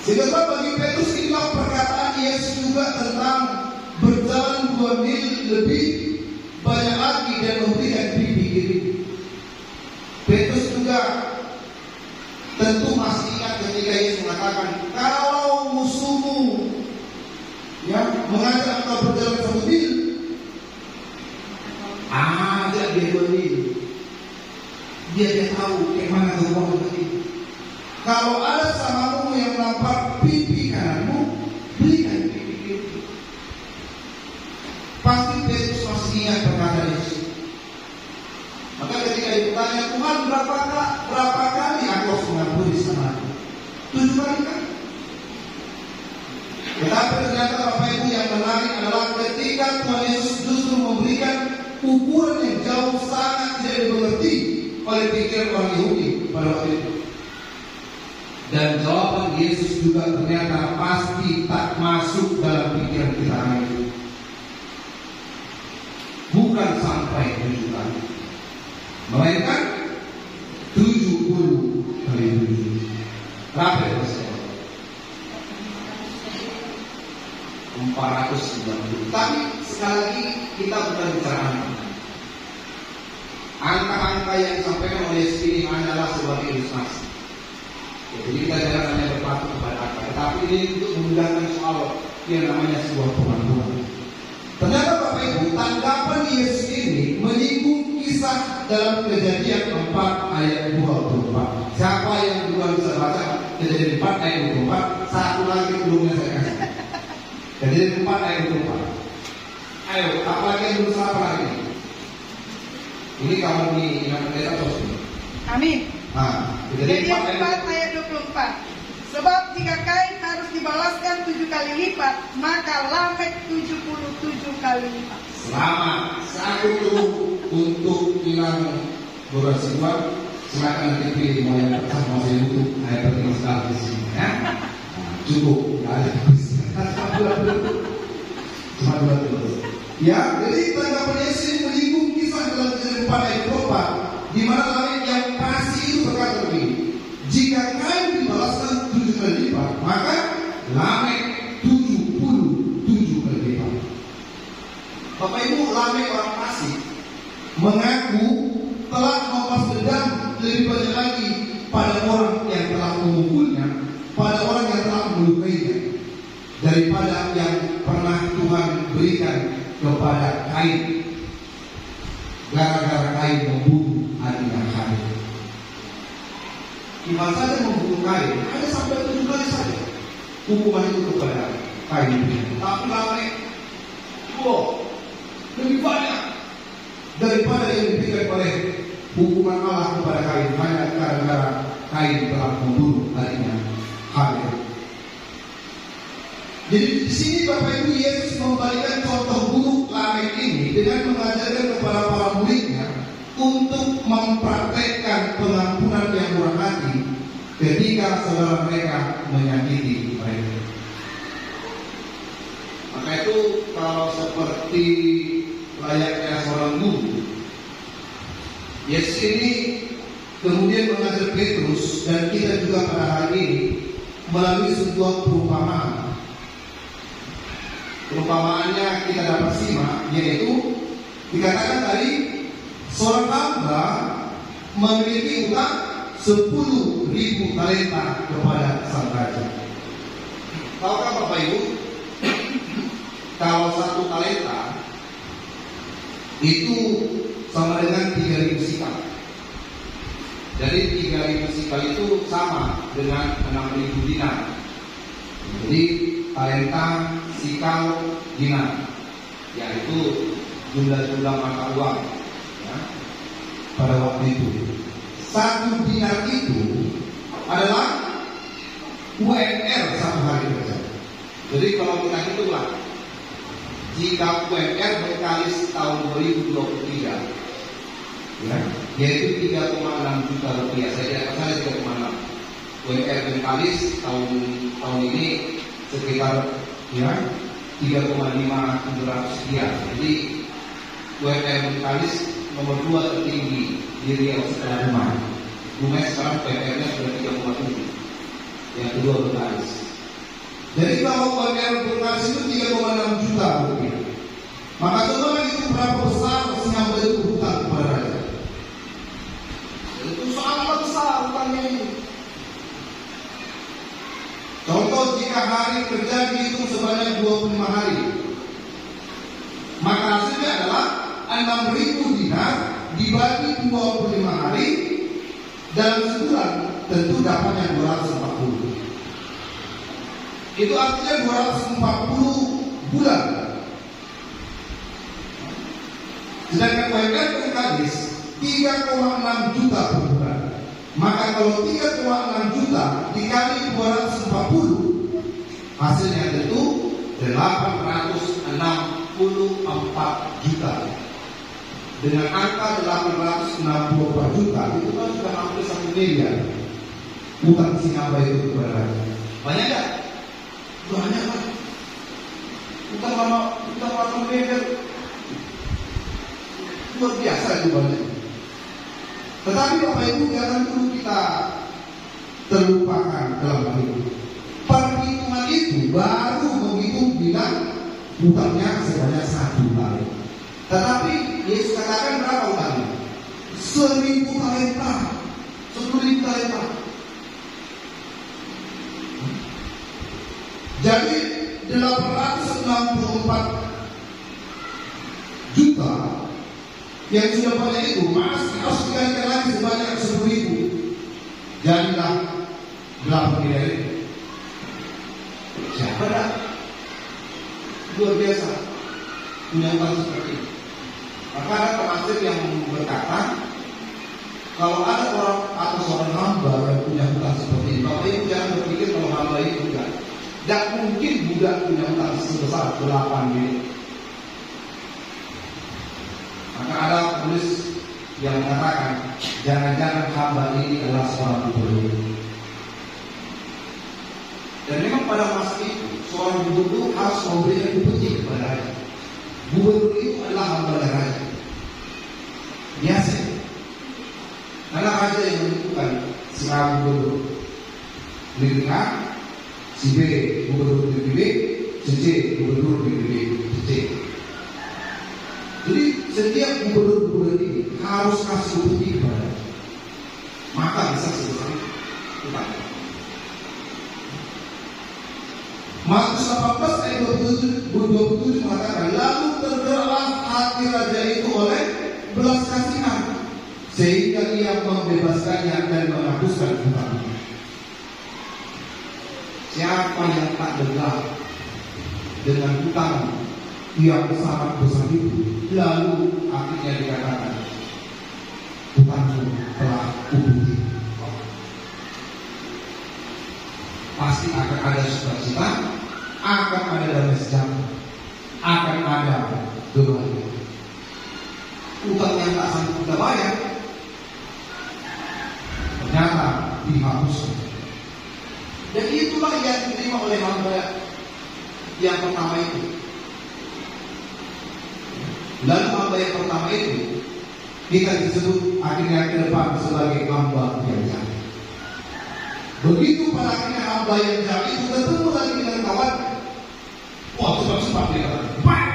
[SPEAKER 5] Sehingga bagi Petrus inilah perkataan Yesus juga tentang berjalan 2 mil lebih banyak lagi dan memberikan pipi kiri. Petrus juga tentu masih ingat ketika Yesus mengatakan, kalau musuhmu mengajak engkau berjalan 1 mil, ajak dia 2 mil. Dia tahu kemana keuangan tadi. Kalau ada samamu yang melampar pipi kananmu, berikan pipi kiri. Pasti Petrus masih ingat perkataan Yesus. Maka ketika ditanya, Tuhan berapa kali aku harus mengampuni kesalahanku? 7 kali kan? Tetapi ternyata Bapak Ibu yang menarik adalah ketika Tuhan Yesus justru memberikan ukuran yang jauh sangat tidak dimengerti oleh pikiran orang Yahudi pada waktu itu. Dan jawaban Yesus juga ternyata pasti tak masuk dalam pikiran kita hari ini. Bukan sampai 7 kali, melainkan 70 kali 7. Berapa ya Mas? 490. Tapi sekali lagi kita bukan bicara angka-angka yang disampaikan oleh Yesus ini adalah sebagai ilustrasi. Jadi kita jangan hanya berpatok kepada angka, tetapi ini untuk memudahkan soal yang namanya sebuah pengakuan. Ternyata Bapak Ibu, tanggapan Yesus ini menyinggung kisah dalam Kejadian 4 ayat 24. Siapa yang duluan bisa baca Kejadian 4 ayat 24? Satu lagi belumnya saya kasih. Kejadian 4 ayat 24. Ayo, apalagi yang belum salah lagi? Ini kamu di Ingat Pendeta Sosmi.
[SPEAKER 2] Amin.
[SPEAKER 5] Kejadian
[SPEAKER 2] 4 ayat 24. Sebab jika Kain harus dibalaskan 7 kali lipat, maka Lamek 77 kali lipat.
[SPEAKER 5] Selamat. Satu untuk hilang durasi 2. Silakan nanti pilih mau yang pertama mau saya butuh ayat penting sekali di sini ya. Cukup, nggak ada cuma 2. Ya, jadi tanggapan Yesus ini menyinggung kisah dalam Kejadian 4 ayat 24, di mana Lamek yang pasti itu berkata begini, jika Kain dibalaskan 7 kali lipat, maka Lamek 77 kali lipat. Bapak Ibu, Lamek orang fasik mengaku telah membalas dendam lebih banyak lagi pada orang yang telah memukulnya, pada orang yang telah melukainya, daripada yang pernah Tuhan berikan kepada Kain. Gara-gara Kain membunuh adiknya Habil. Cuma saja membunuh Kain, hanya sampai 7 kali saja hukuman itu kepada Kain. Tapi Lamek, lebih banyak daripada yang diberikan oleh hukuman Allah kepada Kain, hanya gara-gara Kain telah membunuh adiknya Habil. Jadi di sini Bapak Ibu, Yesus memberikan contoh buruk Lamek ini dengan mengajarkan kepada para muridnya untuk mempraktekkan pengampunan yang murah hati ketika saudara mereka menyakiti mereka. Maka itu kalau seperti layaknya seorang guru, Yesus ini kemudian mengajar Petrus dan kita juga pada hari ini melalui sebuah perumpamaan. Perumpamaannya kita dapat simak, yaitu dikatakan tadi seorang hamba memiliki utang 10.000 talenta kepada sang raja. Tahukah Bapak Ibu, kalau 1 talenta itu sama dengan 3.000 sikal. Jadi 3.000 sikal itu sama dengan 6.000 dinar. Jadi talenta, sikal, dinar, yaitu jumlah-jumlah mata uang ya, pada waktu itu. 1 dinar itu adalah UMR 1 hari kerja. Jadi kalau kita hitunglah, jika UMR berkalis tahun 2023, ya, yaitu 3,6 juta rupiah, saya tidak percaya 3,6. UMR berkalis tahun ini sekitar ya 3,5 sekian. Jadi UMR berkalis nomor 2 tertinggi di Riau setelah Dumai. Dumai sekarang UMR-nya sudah 3,7. Yang kedua berkalis. Jadi kalau UMR berkalis itu 3,6 juta rupiah, maka coba itu berapa besar Singapura itu hutang kepada raja. Itu sangat besar hutangnya ini. Contoh, jika hari kerja dihitung sebanyak 25 hari, maka hasilnya adalah 6.000 dinar dibagi 25 hari dalam sebulan, tentu dapatnya 240. Itu artinya 240 bulan. Sedangkan UMR berkalis 3,6 juta per bulan. Maka kalau 3,6 juta dikali 240, hasilnya tentu 864 juta. Dengan angka 864 juta itu kan sudah hampir 1 miliar utang Singapura itu kepada raja. Banyak nggak? Banyak kan? Utang 8 miliar luar biasa itu banyak. Tetapi Bapak Ibu jangan dulu kita terlupakan dalam hal itu. Perhitungan itu baru menghitung bilang utangnya sebanyak 1 kali. Tetapi Yesus katakan berapa utangnya? 1.000 talenta, 10.000 talenta. Jadi 864 juta yang sudah banyak itu masih harus dikalikan lagi sebanyak 10.000. Jadilah 8 miliar itu. Siapa dah? Luar biasa punya utang seperti itu. Maka ada penafsir yang berkata, kalau ada orang atau seorang hamba yang punya utang seperti ini, Bapak Ibu jangan berpikir kalau hamba itu enggak. Tidak mungkin budak punya utang sebesar 8 miliar. Maka ada penulis yang mengatakan, jangan-jangan hamba ini adalah seorang gubernur. Dan memang pada masa itu seorang gubernur harus memberikan upeti kepada raja. Gubernur itu adalah hamba raja. Biasa. Karena raja yang menentukan si A gubernur negeri A, si B gubernur negeri B, si C gubernur negeri C. Jadi setiap gubernur ini harus kasih upeti kepada raja. Maka bisa selesai utang. Matius 18 ayat 27 mengatakan, lalu tergeraklah hati raja itu oleh belas kasihan, sehingga ia membebaskannya dan menghapuskan hutangnya. Siapa yang tak degah dengan hutang yang sangat besar itu, lalu akhirnya dikatakan hutangmu telah kubudi, pasti akan ada sukacita, akan ada damai sejahtera, akan ada kebahagiaan. Utang yang tak sanggup kita bayar ternyata dihapuskan. Dan itulah yang diterima oleh hamba yang pertama itu. Lalu hamba yang pertama itu kita disebut akhirnya ke depan sebagai hamba yang jahat. Begitu pada akhirnya hamba yang jahat itu ketemu lagi dengan kawan. Wah, sebab-sebab dia kata, baik.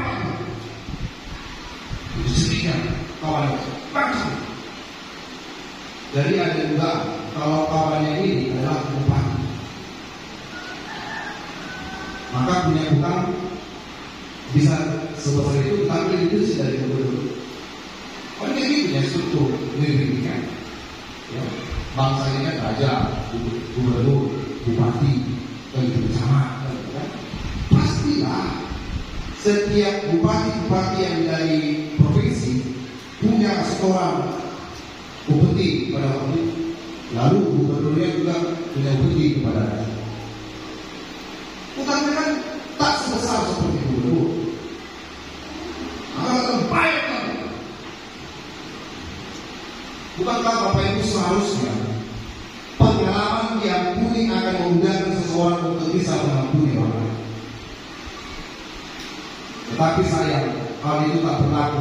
[SPEAKER 5] Sedihnya kawan bangsa. Jadi ada juga kalau kawannya ini adalah bupati, maka punya hutang bisa sebesar itu, tapi itu dari gubernur. Kan kayak gitu ya struktur negeri ini kan. Ya, bangsa ini kan raja, gubernur, bupati, dan camat, kan? Pastilah setiap bupati-bupati yang dari provinsi punya setoran upeti pada waktu itu. Lalu gubernurnya juga punya upeti kepada raja. Utangnya kan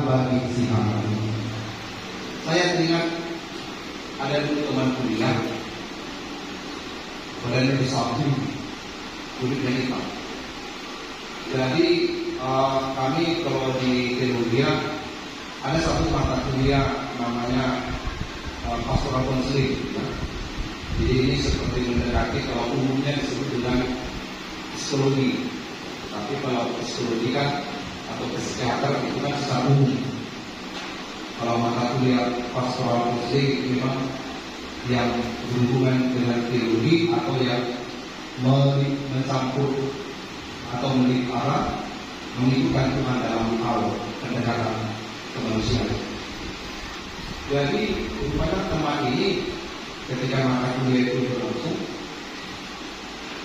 [SPEAKER 5] bagi si hamba. Saya teringat ada dulu teman kuliah, badannya di samping, kulitnya hitam. Jadi kami kalau di teologi ada satu mata kuliah namanya pastoral counseling. Ya. Jadi ini seperti mendekati, kalau umumnya disebut dengan psikologi. Tapi kalau psikologi kan atau kesehatan itu kan secara umum. Kalau mata kuliah pastoral counseling memang yang berhubungan dengan teologi atau yang mencampur atau menilik arah mengikutkan Tuhan dalam hal pendekatan kemanusiaan. Jadi pada teman ini ketika mata kuliah itu berlangsung,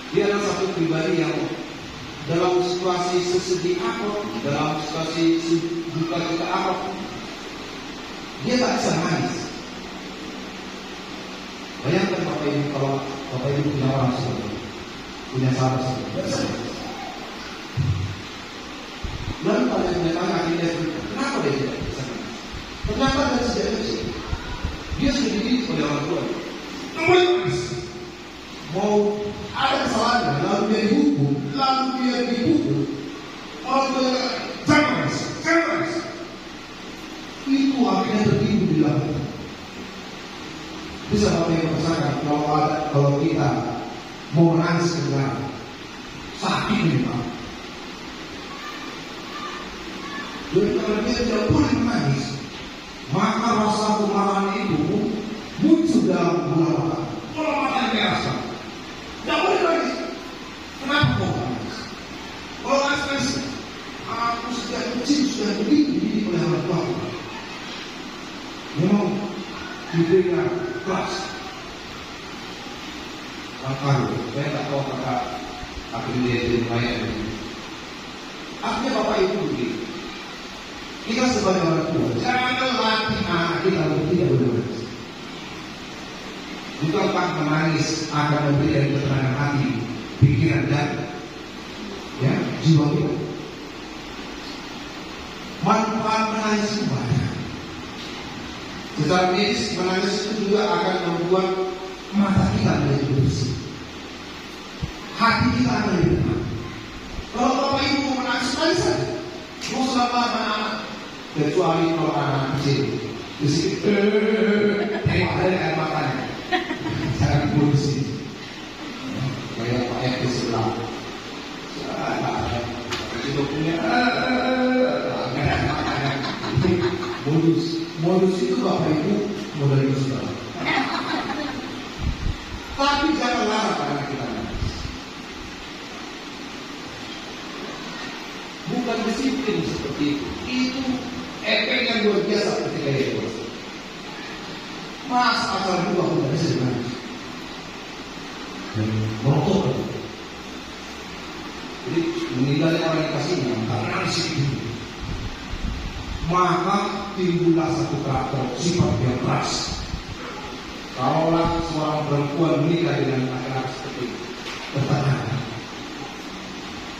[SPEAKER 5] dia adalah satu pribadi yang dalam situasi sesedih apa, dalam situasi duka cita apa, dia tak bisa nangis. Bayangkan Bapak Ibu, kalau Bapak Ibu punya orang seperti itu, punya sahabat seperti itu. Lalu pada kenyataannya akhirnya kenapa dia tidak bisa nangis? Ternyata dari sejak kecil dia sudah dididik oleh orang tua. Boleh nangis. Mau ada kesalahan, lalu dia dihukum, orang tua jangan nangis. Itu akhirnya tertimbun di dalam. Bisa Bapak yang merasakan kalau kita mau nangis dengan sakit ini Pak. Jadi kalau dia tidak boleh menangis, maka rasa kemarahan itu muncul dalam bola mata. Bola mata yang biasa. Tidak boleh nangis. Kenapa kau nangis? Kalau nangis, aku sejak kecil sudah dididik oleh orang tua. Memang diberikan kelas. Makanya saya tak tahu apakah akhirnya dia lumayan. Akhirnya Bapak Ibu begini. Kita sebagai orang tua jangan latih anak kita untuk tidak menangis. Bukankah menangis akan memberikan ketenangan hati, pikiran dan jiwa kita? Manfaat menangis itu banyak. Secara medis menangis itu juga akan membuat mata kita menjadi bersih, hati kita akan lebih tenang. Kalau Bapak Ibu menangis saja, mau selama anak-anak, kecuali kalau anak kecil, disini tengok ada air matanya, jangan bersih. Kayak Pak RT sebelah, itu punya modus itu Bapak Ibu modal itu sudah. Tapi jangan larang anak kita nangis. Bukan disiplin seperti itu. Itu efek yang luar biasa ketika dia dewasa. Mas asal dua tidak bisa nangis. Dan merotok itu. Jadi meninggalnya orang yang kasihnya karena nangis itu. Maka timbullah satu karakter sifat yang keras. Kalaulah seorang perempuan menikah dengan laki-laki seperti itu, bertahan.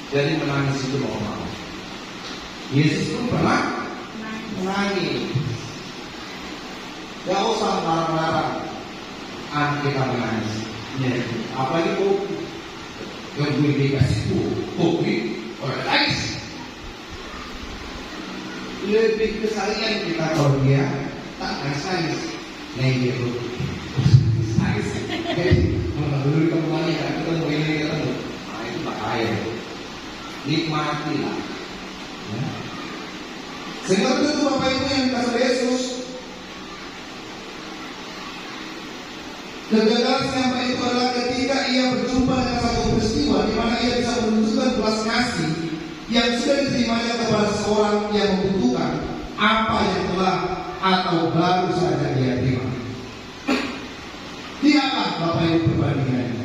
[SPEAKER 5] Jadi menangis itu normal. Yesus pun pernah menangis. Gak usah marah-marah anak kita menangis. Apalagi kopi yang gue dikasih kopi orang nangis. Lebih kesalahan kita kalau dia tak nangis. Nah dia tuh nangis. Kalau dulu kembali ketemu ini ketemu, nah itu bahaya. Nikmatilah. Ya. Sehingga itu Bapak Ibu yang dikasih Yesus, kegagalan sampai itu adalah ketika ia berjumpa dengan satu peristiwa di mana ia bisa menunjukkan belas kasih yang sudah diterimanya kepada seorang yang membutuhkan apa yang telah atau baru saja dia terima. Dialah Bapak Ibu perbandingannya.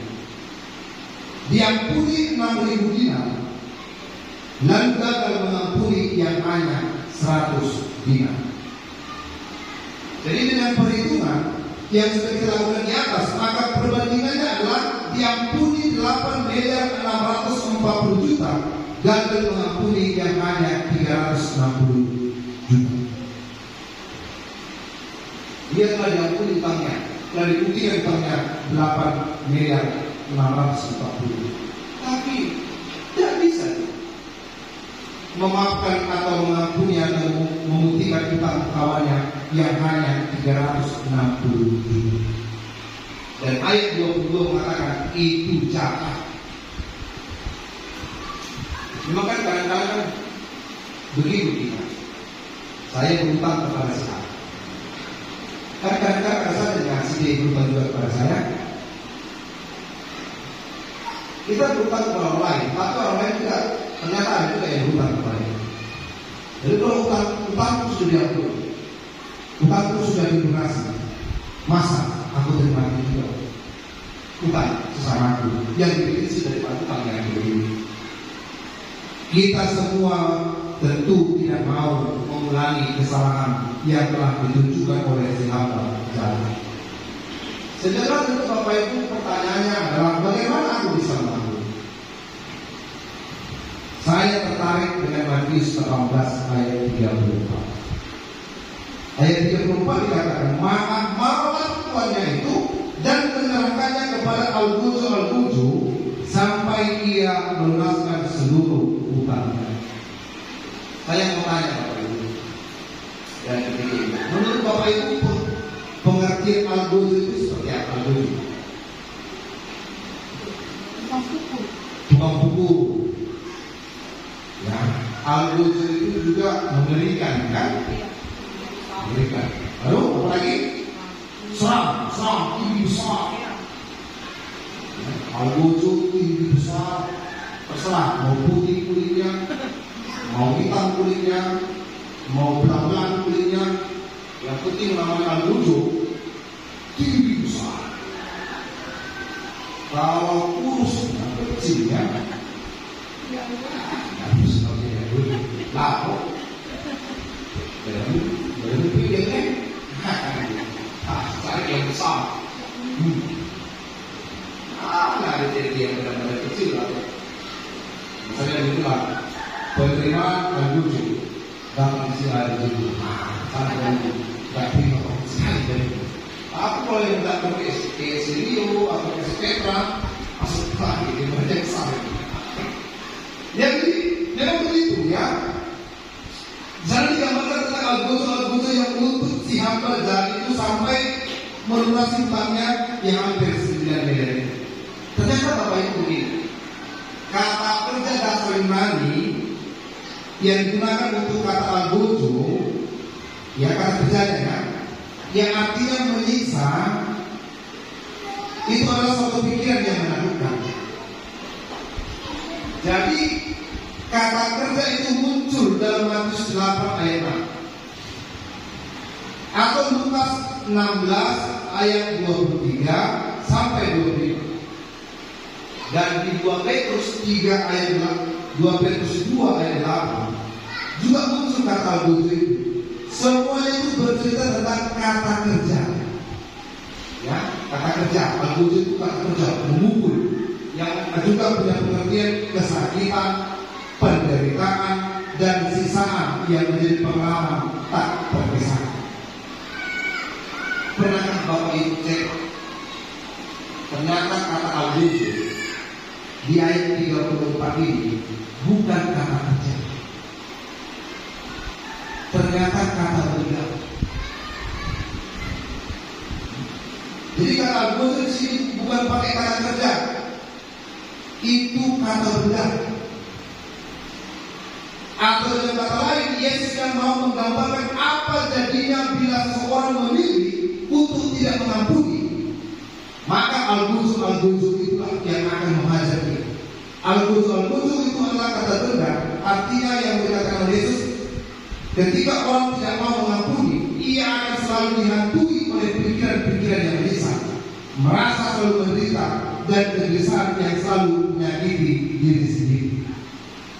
[SPEAKER 5] Diampuni 6.000 dinar, lalu gagal mengampuni yang hanya 100 dinar. Jadi dengan perhitungan yang sudah kita lakukan di atas, maka perbandingannya adalah diampuni 8.640.000.000, gagal mengampuni yang hanya 360 juta. telah dibuktikan utangnya 8 miliar 640. Tapi tidak bisa memaafkan atau mengampuni atau membuktikan utang kawannya yang hanya 360 ribu. Dan ayat 22 mengatakan itu jahat. Memang kan kadang-kadang begitu kita. Saya berutang kepada saya. Kadang-kadang ada saja dengan si dia berutang juga kepada saya. Kita berutang kepada orang lain, tapi orang lain juga ternyata ada juga yang berutang kepada kita. Jadi kalau utang itu sudah diampuni, utang itu sudah dilunasi, masa aku terima juga utang sesamaku yang dibenci daripada utang yang berbeda. Kita semua tentu tidak mau mengulangi kesalahan yang telah ditunjukkan oleh si hamba jalan. Sejarah tentu Bapak Ibu, pertanyaannya adalah bagaimana aku bisa mengampuni? Saya tertarik dengan Matius 18 ayat 34. Ayat 34 dikatakan, marahlah tuannya itu dan menyerahkannya kepada al-guju sampai ia melunaskan seluruh utangnya. Saya mau tanya Bapak Ibu dan ketiga, menurut Bapak Ibu pengertian al-guju itu seperti apa? Al-guju tukang buku. Ya, al-guju itu juga mengerikan kan? Mengerikan. Lalu apa lagi? Seram, tinggi besar. Al-guju tinggi besar, terserah mau putih kulitnya, mau hitam kulitnya, mau belang-belang kulitnya, yang penting namanya al-guju tinggi besar. Kalau kurus dan kecil ya, harus seperti itu. Lalu, dari pilihnya, cari yang besar. Nggak ada jadi yang benar-benar kecil lah. Misalnya dibilang penerimaan al-guju dalam isi al-guju. Karena nggak terima sekali dari itu. Aku kalau yang nggak ke Sirio atau ke Petra masuk lagi di mana besar. Jadi memang begitu ya. Jangan digambarkan tentang al-guju yang menuntut si hamba jalan itu sampai melunasi utangnya yang hampir 9 miliar itu. Ternyata Bapak Ibu begini, kata kerja dasar Yunani yang digunakan untuk kata al-guju, ya kata kerjanya kan, yang artinya menyiksa, itu adalah suatu pikiran yang menakutkan. Jadi kata kerja itu muncul dalam Matius 8 ayat 6 atau Lukas 16 ayat 23 sampai 25. Dan di 2 Petrus 3 ayat 2 Petrus 2 ayat 8 juga muncul kata al-guju itu. Semuanya itu bercerita tentang kata kerja. Ya, kata kerja. Al-guju itu kata kerja, memukul, yang juga punya pengertian kesakitan, penderitaan, dan siksaan yang menjadi pengalaman tak terpisah. Pernahkah Bapak Ibu cek? Ternyata kata al-guju di ayat 34 ini bukan kata kerja. Ternyata kata begal. Jadi kata al-guju di sini bukan pakai kata kerja. Itu kata begal. Atau dengan kata lain, Yesus yang mau menggambarkan apa jadinya bila seseorang memilih untuk tidak mengampuni. Maka al-guju itulah yang akan menghajar dia. Al-guju itu adalah kata begal. Artinya yang dikatakan oleh Yesus, ketika orang tidak mau mengampuni, ia akan selalu dihantui oleh pikiran-pikiran yang menyiksa, merasa selalu menderita, dan kegelisahan yang selalu menyakiti diri sendiri.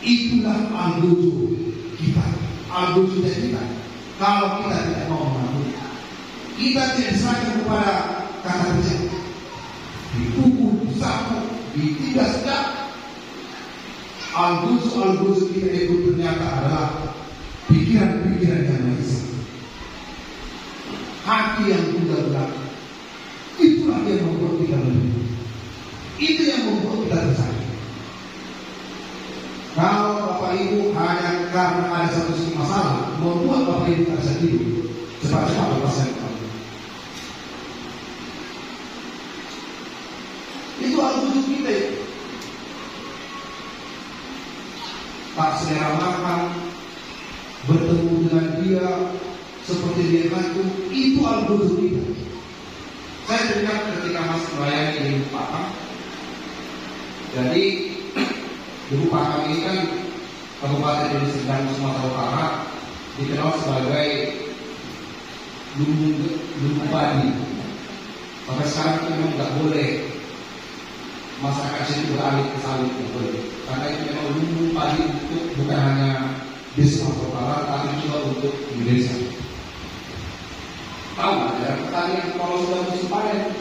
[SPEAKER 5] Itulah al-guju kita, al-guju kita. Kalau kita tidak mau mengampuni, kita tidak diserahkan kepada kata kerja, dipukul, disapu, ditindas. Al-guju kita itu ternyata adalah pikiran-pikiran yang menyiksa, hati yang tunda belakang, Itu yang membuat kita tersakiti. Kalau Bapak Ibu hanya karena ada satu masalah membuat Bapak Ibu tersakiti, cepat-cepat lepaskan kamu. Itu al-wujud kita ya. Tak selera makan, bertemu dengan dia seperti dia kantu, itu al-wujud kita. Saya teringat ketika masih melayani di Ibu Pakam. Jadi Ibu Pakam ini kan Kabupaten Deli Serdang, Sumatera Utara, dikenal sebagai lumbung padi. Sampai sekarang itu memang tidak boleh masyarakat sini beralih ke sawit, tidak boleh. Karena itu memang lumbung padi untuk bukan hanya di Sumatera Utara, tapi juga untuk Indonesia. Tahu nggak, dalam pertanian kalau sudah musim panen,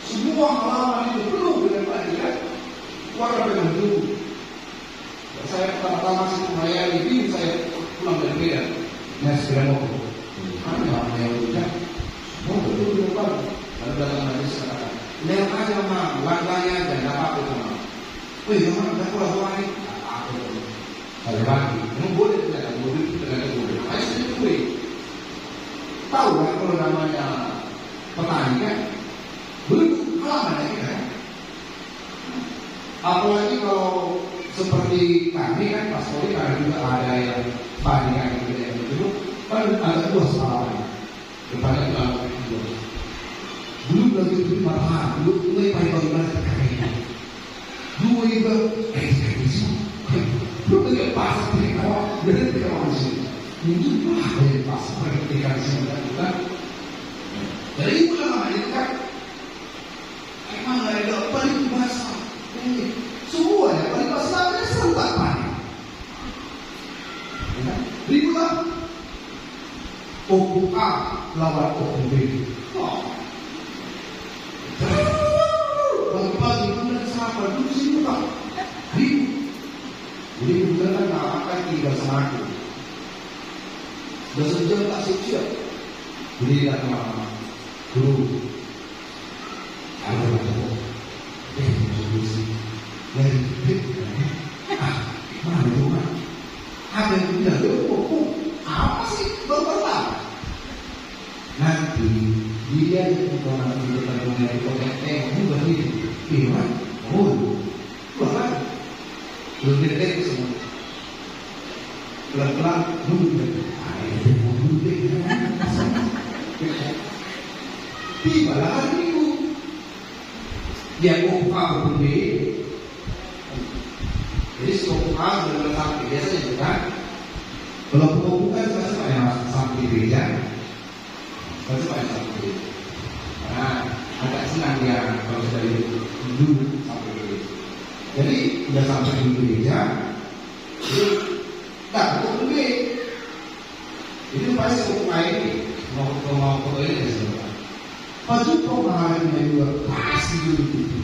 [SPEAKER 5] semua halaman itu penuh dengan padi kan? Warna dengan dulu. Saya pertama-tama sih melayani ini, saya pulang dari Medan. Nah, segera mau mana yang udah mau betul dengan padi. Lalu datang lagi sekarang. Lihat aja sama warnanya dan apa itu sama. Wih, mana udah pulang lagi? Apa itu? Saya lagi. Memang boleh tidak? Mobil itu tidak boleh. Ayo sini gue. Tahu kan kalau namanya petani kan belum halaman lagi kan. Apalagi kalau seperti kami kan Pak Soli kan juga ada yang padi kan gitu kan ada luas halaman. Depannya itu ada luas. Belum lagi itu marah, belum mulai pagi-pagi mana terkait. Dua itu belum lagi pasar di bawah, dari di bawah sini. Itu apa yang pasar ketika di sini kan? Jadi itu namanya itu kan. Emang ada paling basah. Semua ya paling basah ada serentak panen. Ributlah. Kubu A lawan kubu B. Pagi-pagi kemudian sahabat dulu sini Pak. Ribut. Jadi kemudian kan akan tinggal sama aku. Sudah sejam tak siap-siap. Jadi datang lama. Dulu. Ada apa? Mana itu kan? Ada yang bilang, apa sih berperang? Nanti dia yang orang itu punya di kota begini, gimana? Bukan? Belum detek semua. Pelan-pelan dulu. Tibalah hari Minggu. Dia buka berbeda. Jadi buka berbeda sampai biasanya juga. Kalau buka saya supaya sampai gereja. Saya supaya sampai gereja. Nah, agak senang dia kalau sudah duduk sampai gereja. Jadi sudah sampai di gereja. Jadi tak berbeda. Itu pasti buka ini mau foto ini sebentar. Paju pemahaman yang juga pasti dulu itu.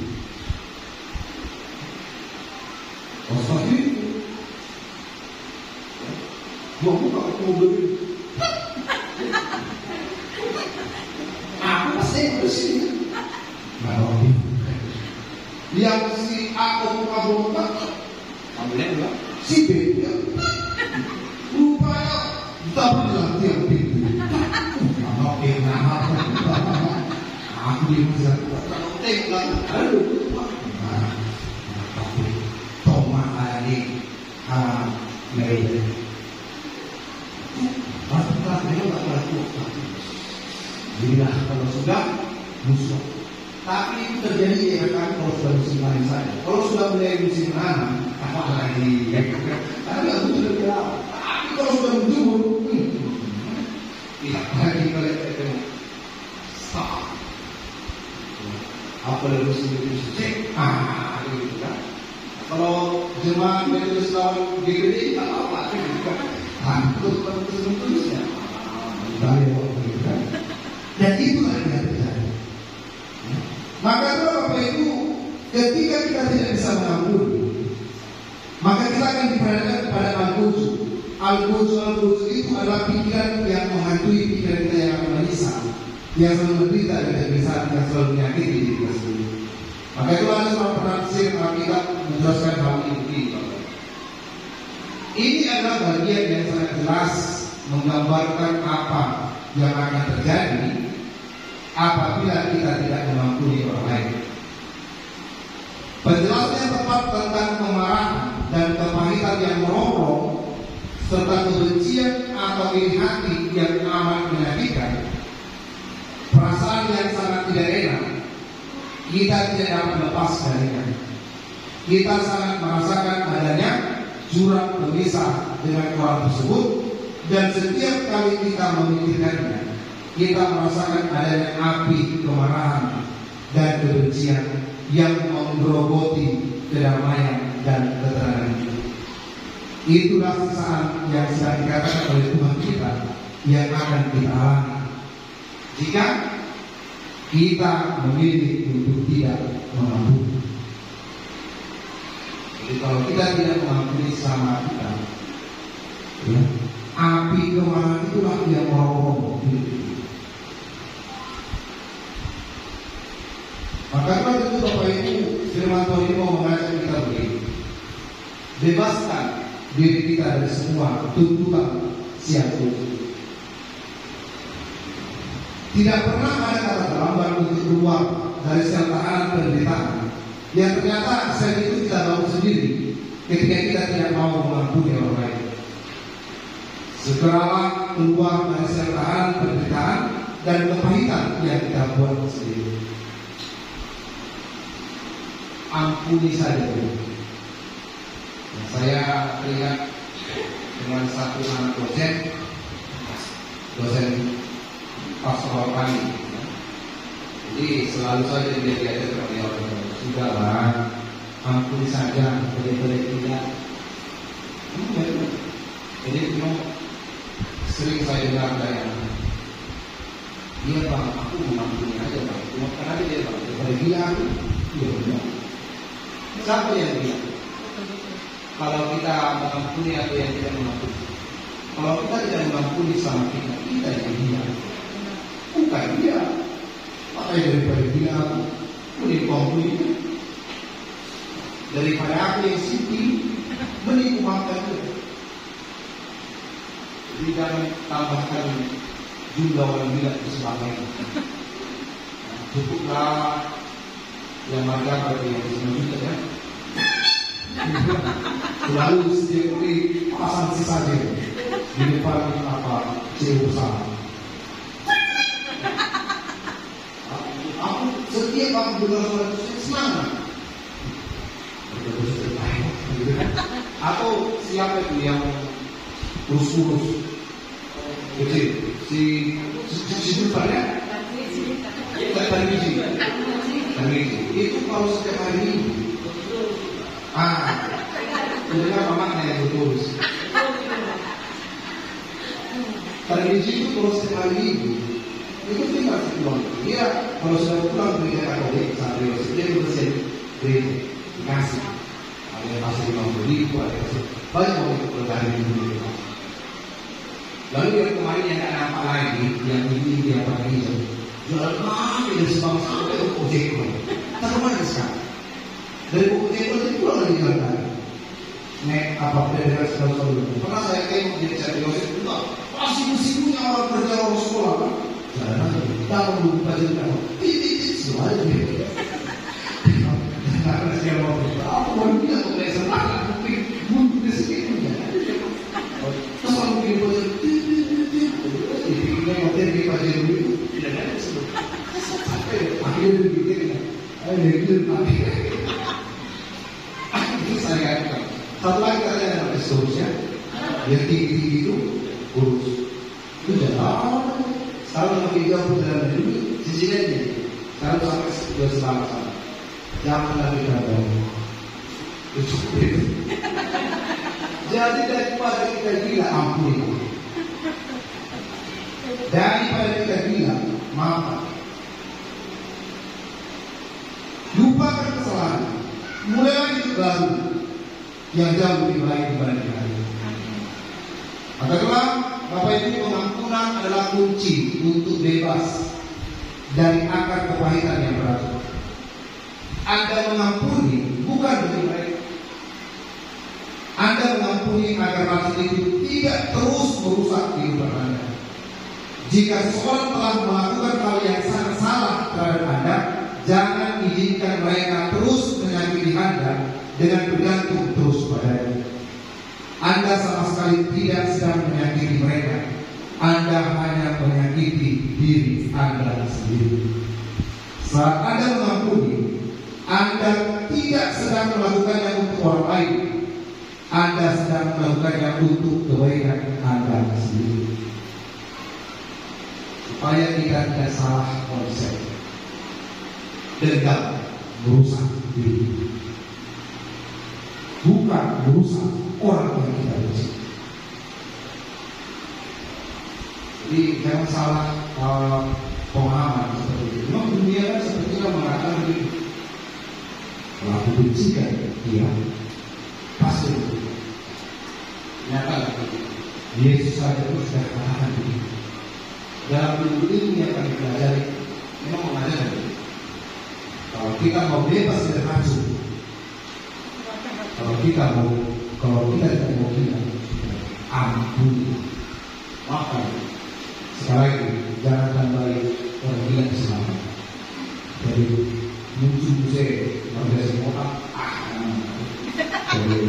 [SPEAKER 5] Oh seperti itu. Gua buka mobil. Aku pasti bersih. Nah, yang si A buka, ambilnya juga. Si B dia. Rupanya tak pernah tiap pintu. Aku di masa tenggelam, aduh, tapi tomat ini mereka, masalah mereka tak lakukan. Jadilah kalau sudah musuh, tapi itu terjadi ya kan kalau sudah musim panen saja. Kalau sudah mulai musim tanam, apa lagi? Tapi aku sudah bilang, tapi kalau sudah menjemur, tidak lagi kalau sah. Apa yang harus dicek? Gitu kan. Kalau jemaah Metodis lawan GBD tak apa-apa, terus-terusnya. Dan itulah yang terjadi. Maka itu Bapak Ibu, ketika kita tidak bisa mengampuni, maka kita akan diperhadapkan kepada al-buju. Al-buju itu adalah pikiran yang menghantui pikiran kita yang akan menyisal, yang selalu menderita dengan kebiasaan yang selalu menyakiti diri kita sendiri. Maka itu ada seorang adalah bagian yang sangat jelas menggambarkan apa yang akan terjadi apabila kita tidak mengampuni orang lain. Penjelasan yang tepat tentang kemarahan dan kepahitan yang merongrong serta kebencian atau iri hati yang amat menyakitkan, perasaan yang sangat tidak enak, kita tidak dapat lepas darinya. Kita sangat merasakan adanya jurang pemisah dengan orang tersebut, dan setiap kali kita memikirkannya, kita merasakan adanya api kemarahan dan kebencian yang menggerogoti kedamaian dan ketenangan itu. Itulah siksaan yang sedang dikatakan oleh Tuhan kita yang akan kita alami jika kita memilih untuk tidak mengampuni. Jadi kalau kita tidak mengampuni sama kita, ya, api kemarahan itulah yang merongrong hidup kita. Maka itu Bapak Ibu, firman Tuhan ini mau mengajak kita begini: bebaskan diri kita dari semua tuntutan siap itu. Tidak pernah ada kata terlambat untuk keluar dari sel tahanan penderitaan yang ternyata sel itu kita bangun sendiri ketika kita tidak mau mengampuni orang lain. Segeralah keluar dari sel tahanan penderitaan dan kepahitan yang kita buat sendiri. Ampuni saja. Saya teringat dengan satu anak dosen pastoral kami. Jadi selalu saja dia diajak oleh orang, sudahlah, ampuni saja, boleh tidak. Jadi memang sering saya dengar dari dia, Pak, aku mengampuni aja, Pak. Cuma karena dia Pak, daripada gila aku, iya benar. Siapa yang bilang kalau kita mengampuni atau yang tidak mengampuni? Kalau kita tidak mengampuni sama kita yang dia, bukan dia. Makanya daripada dia aku, mending mengampuni. Daripada aku yang sipil, mending maafkan dia. Jadi jangan tambahkan jumlah orang gila di sebagainya. Cukuplah yang marga pada yang selanjutnya, ya. Selalu setiap kali pasang saja di depan apa CEO bersama. Aku setiap aku dengar suara itu semangat. Atau siapa itu yang urus kecil si Dulfan ya? Itu kalau setiap hari Minggu, mendengar mamaknya yang bertulis. Televisi itu kalau setiap hari Minggu, itu tinggal sepulang. Dia kalau sudah pulang berikan Katolik sampai dia bersih gereja dikasih. Ada yang kasih 50.000, ada yang kasih banyak orang itu per hari Minggu. Lalu yang kemarin yang tak nampak lagi, yang ini dia pakai hijau. Jual kami dari Sabang sampai ke Ojeko. Tak kemana sekarang? Dari Ojeko itu pulang lagi jalan kaki. Nek apa dari sekolah dulu. Pernah saya tengok di Cari Yosef juga. Sibuk-sibuknya orang kerja orang sekolah kan. Jalan aja. Kita perlu belajar kan. Titik selalu dia. Karena saya mau berita. Aku baru bilang untuk saya semangat. Buntu di sini. Terus kalau mungkin belajar. Dipikirnya hotel di Pajero itu. Tidak ada sebut. Akhirnya dipikirkan. Ayo itu tapi. Itu saya katakan. Satu lagi katanya ada seterusnya. Yang tinggi-tinggi itu urus. Itu jalan. Sekarang sama 30 dalam dulu. Sisi lainnya. Sekarang sampai sudah selama-sama. Jangan lagi kata. Itu cukup. Jadi daripada kita gila ampuni. Daripada kita gila maafkan. Lupakan kesalahan. Mulailah hidup baru yang jauh lebih baik dibanding hari. Maka Bapak Ibu, pengampunan adalah kunci untuk bebas dari akar kepahitan yang berat. Anda mengampuni bukan demi mereka. Anda mengampuni ampuni agar racun itu tidak terus merusak kehidupan Anda. Jika seseorang telah melakukan hal yang sangat salah terhadap Anda, jangan izinkan mereka terus menyakiti Anda dengan bergantung terus padanya. Anda sama sekali tidak sedang menyakiti mereka. Anda hanya menyakiti diri Anda sendiri. Saat Anda mengampuni, Anda tidak sedang melakukannya untuk orang lain. Anda sedang melakukannya untuk kebaikan Anda sendiri. Supaya kita tidak salah konsep. Dendam merusak diri, bukan merusak orang yang kita benci. Jadi jangan salah pemahaman seperti itu. Memang dunia kan sepertinya mengatakan begitu. Kalau aku bencikan dia, pasti itu. Nyata Yesus saja pun sudah katakan begitu. Dalam ilmu yang kami pelajari, memang mengajarkan begitu. Kalau kita mau bebas dari nafsu, kalau kita tidak mau gila, ampuni, maafkan. Sekali lagi, jangan tambah orang gila selamat. Jadi muncul saya pada semua jadi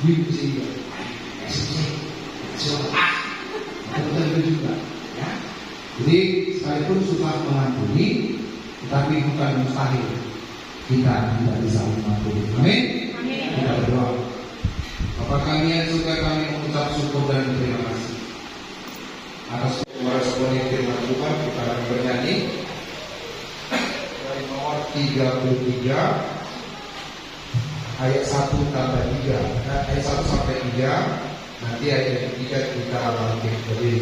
[SPEAKER 5] muncul betul juga. Ya. Jadi sekalipun susah mengampuni, tetapi bukan mustahil kita tidak bisa mengampuni. Amin. Kita berdoa. Bapa kami yang surga, kami mengucap syukur dan terima kasih atas meresponi firman Tuhan. Kita akan bernyanyi dari nomor 33 ayat 1 sampai 3. Ayat 1 sampai 3. Nanti ayat 3 kita bangkit berdiri.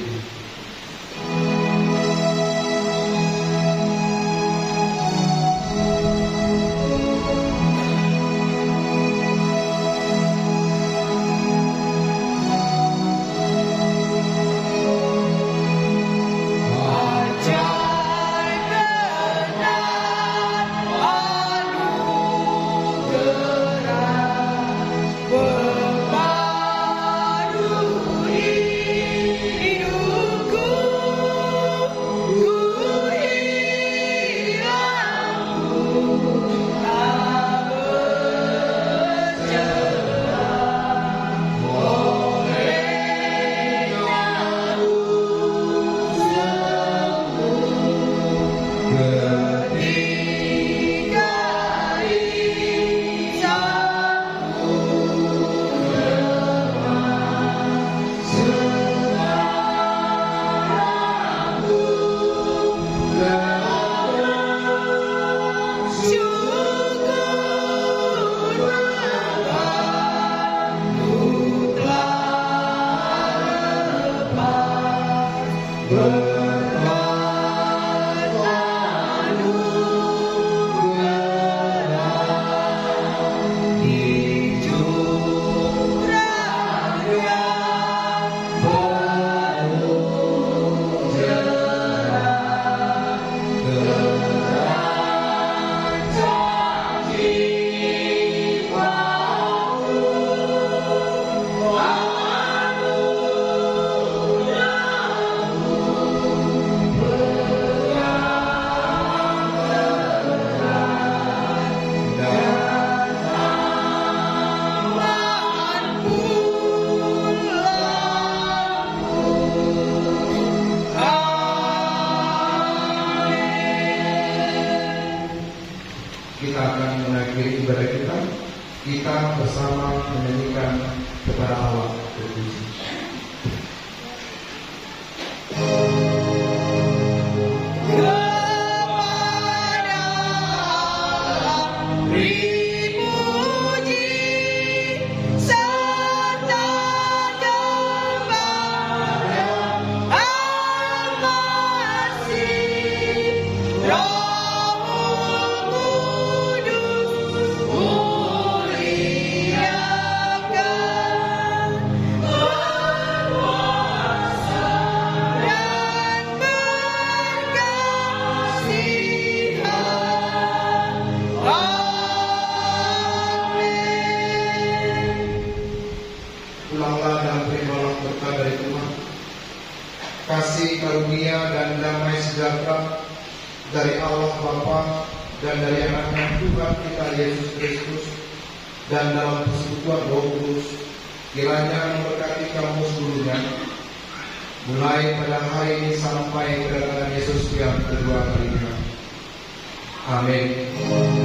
[SPEAKER 5] Kita akan mengakhiri ibadah kita. Kita bersama menyanyikan kepada Allah berpuji.
[SPEAKER 2] Muliakan
[SPEAKER 5] sejahtera dari Allah Bapa dan dari Anaknya Tuhan kita Yesus Kristus dan dalam persekutuan Roh Kudus kiranya memberkati kamu seluruhnya mulai pada hari ini sampai kedatangan Yesus yang kedua kalinya. Amin.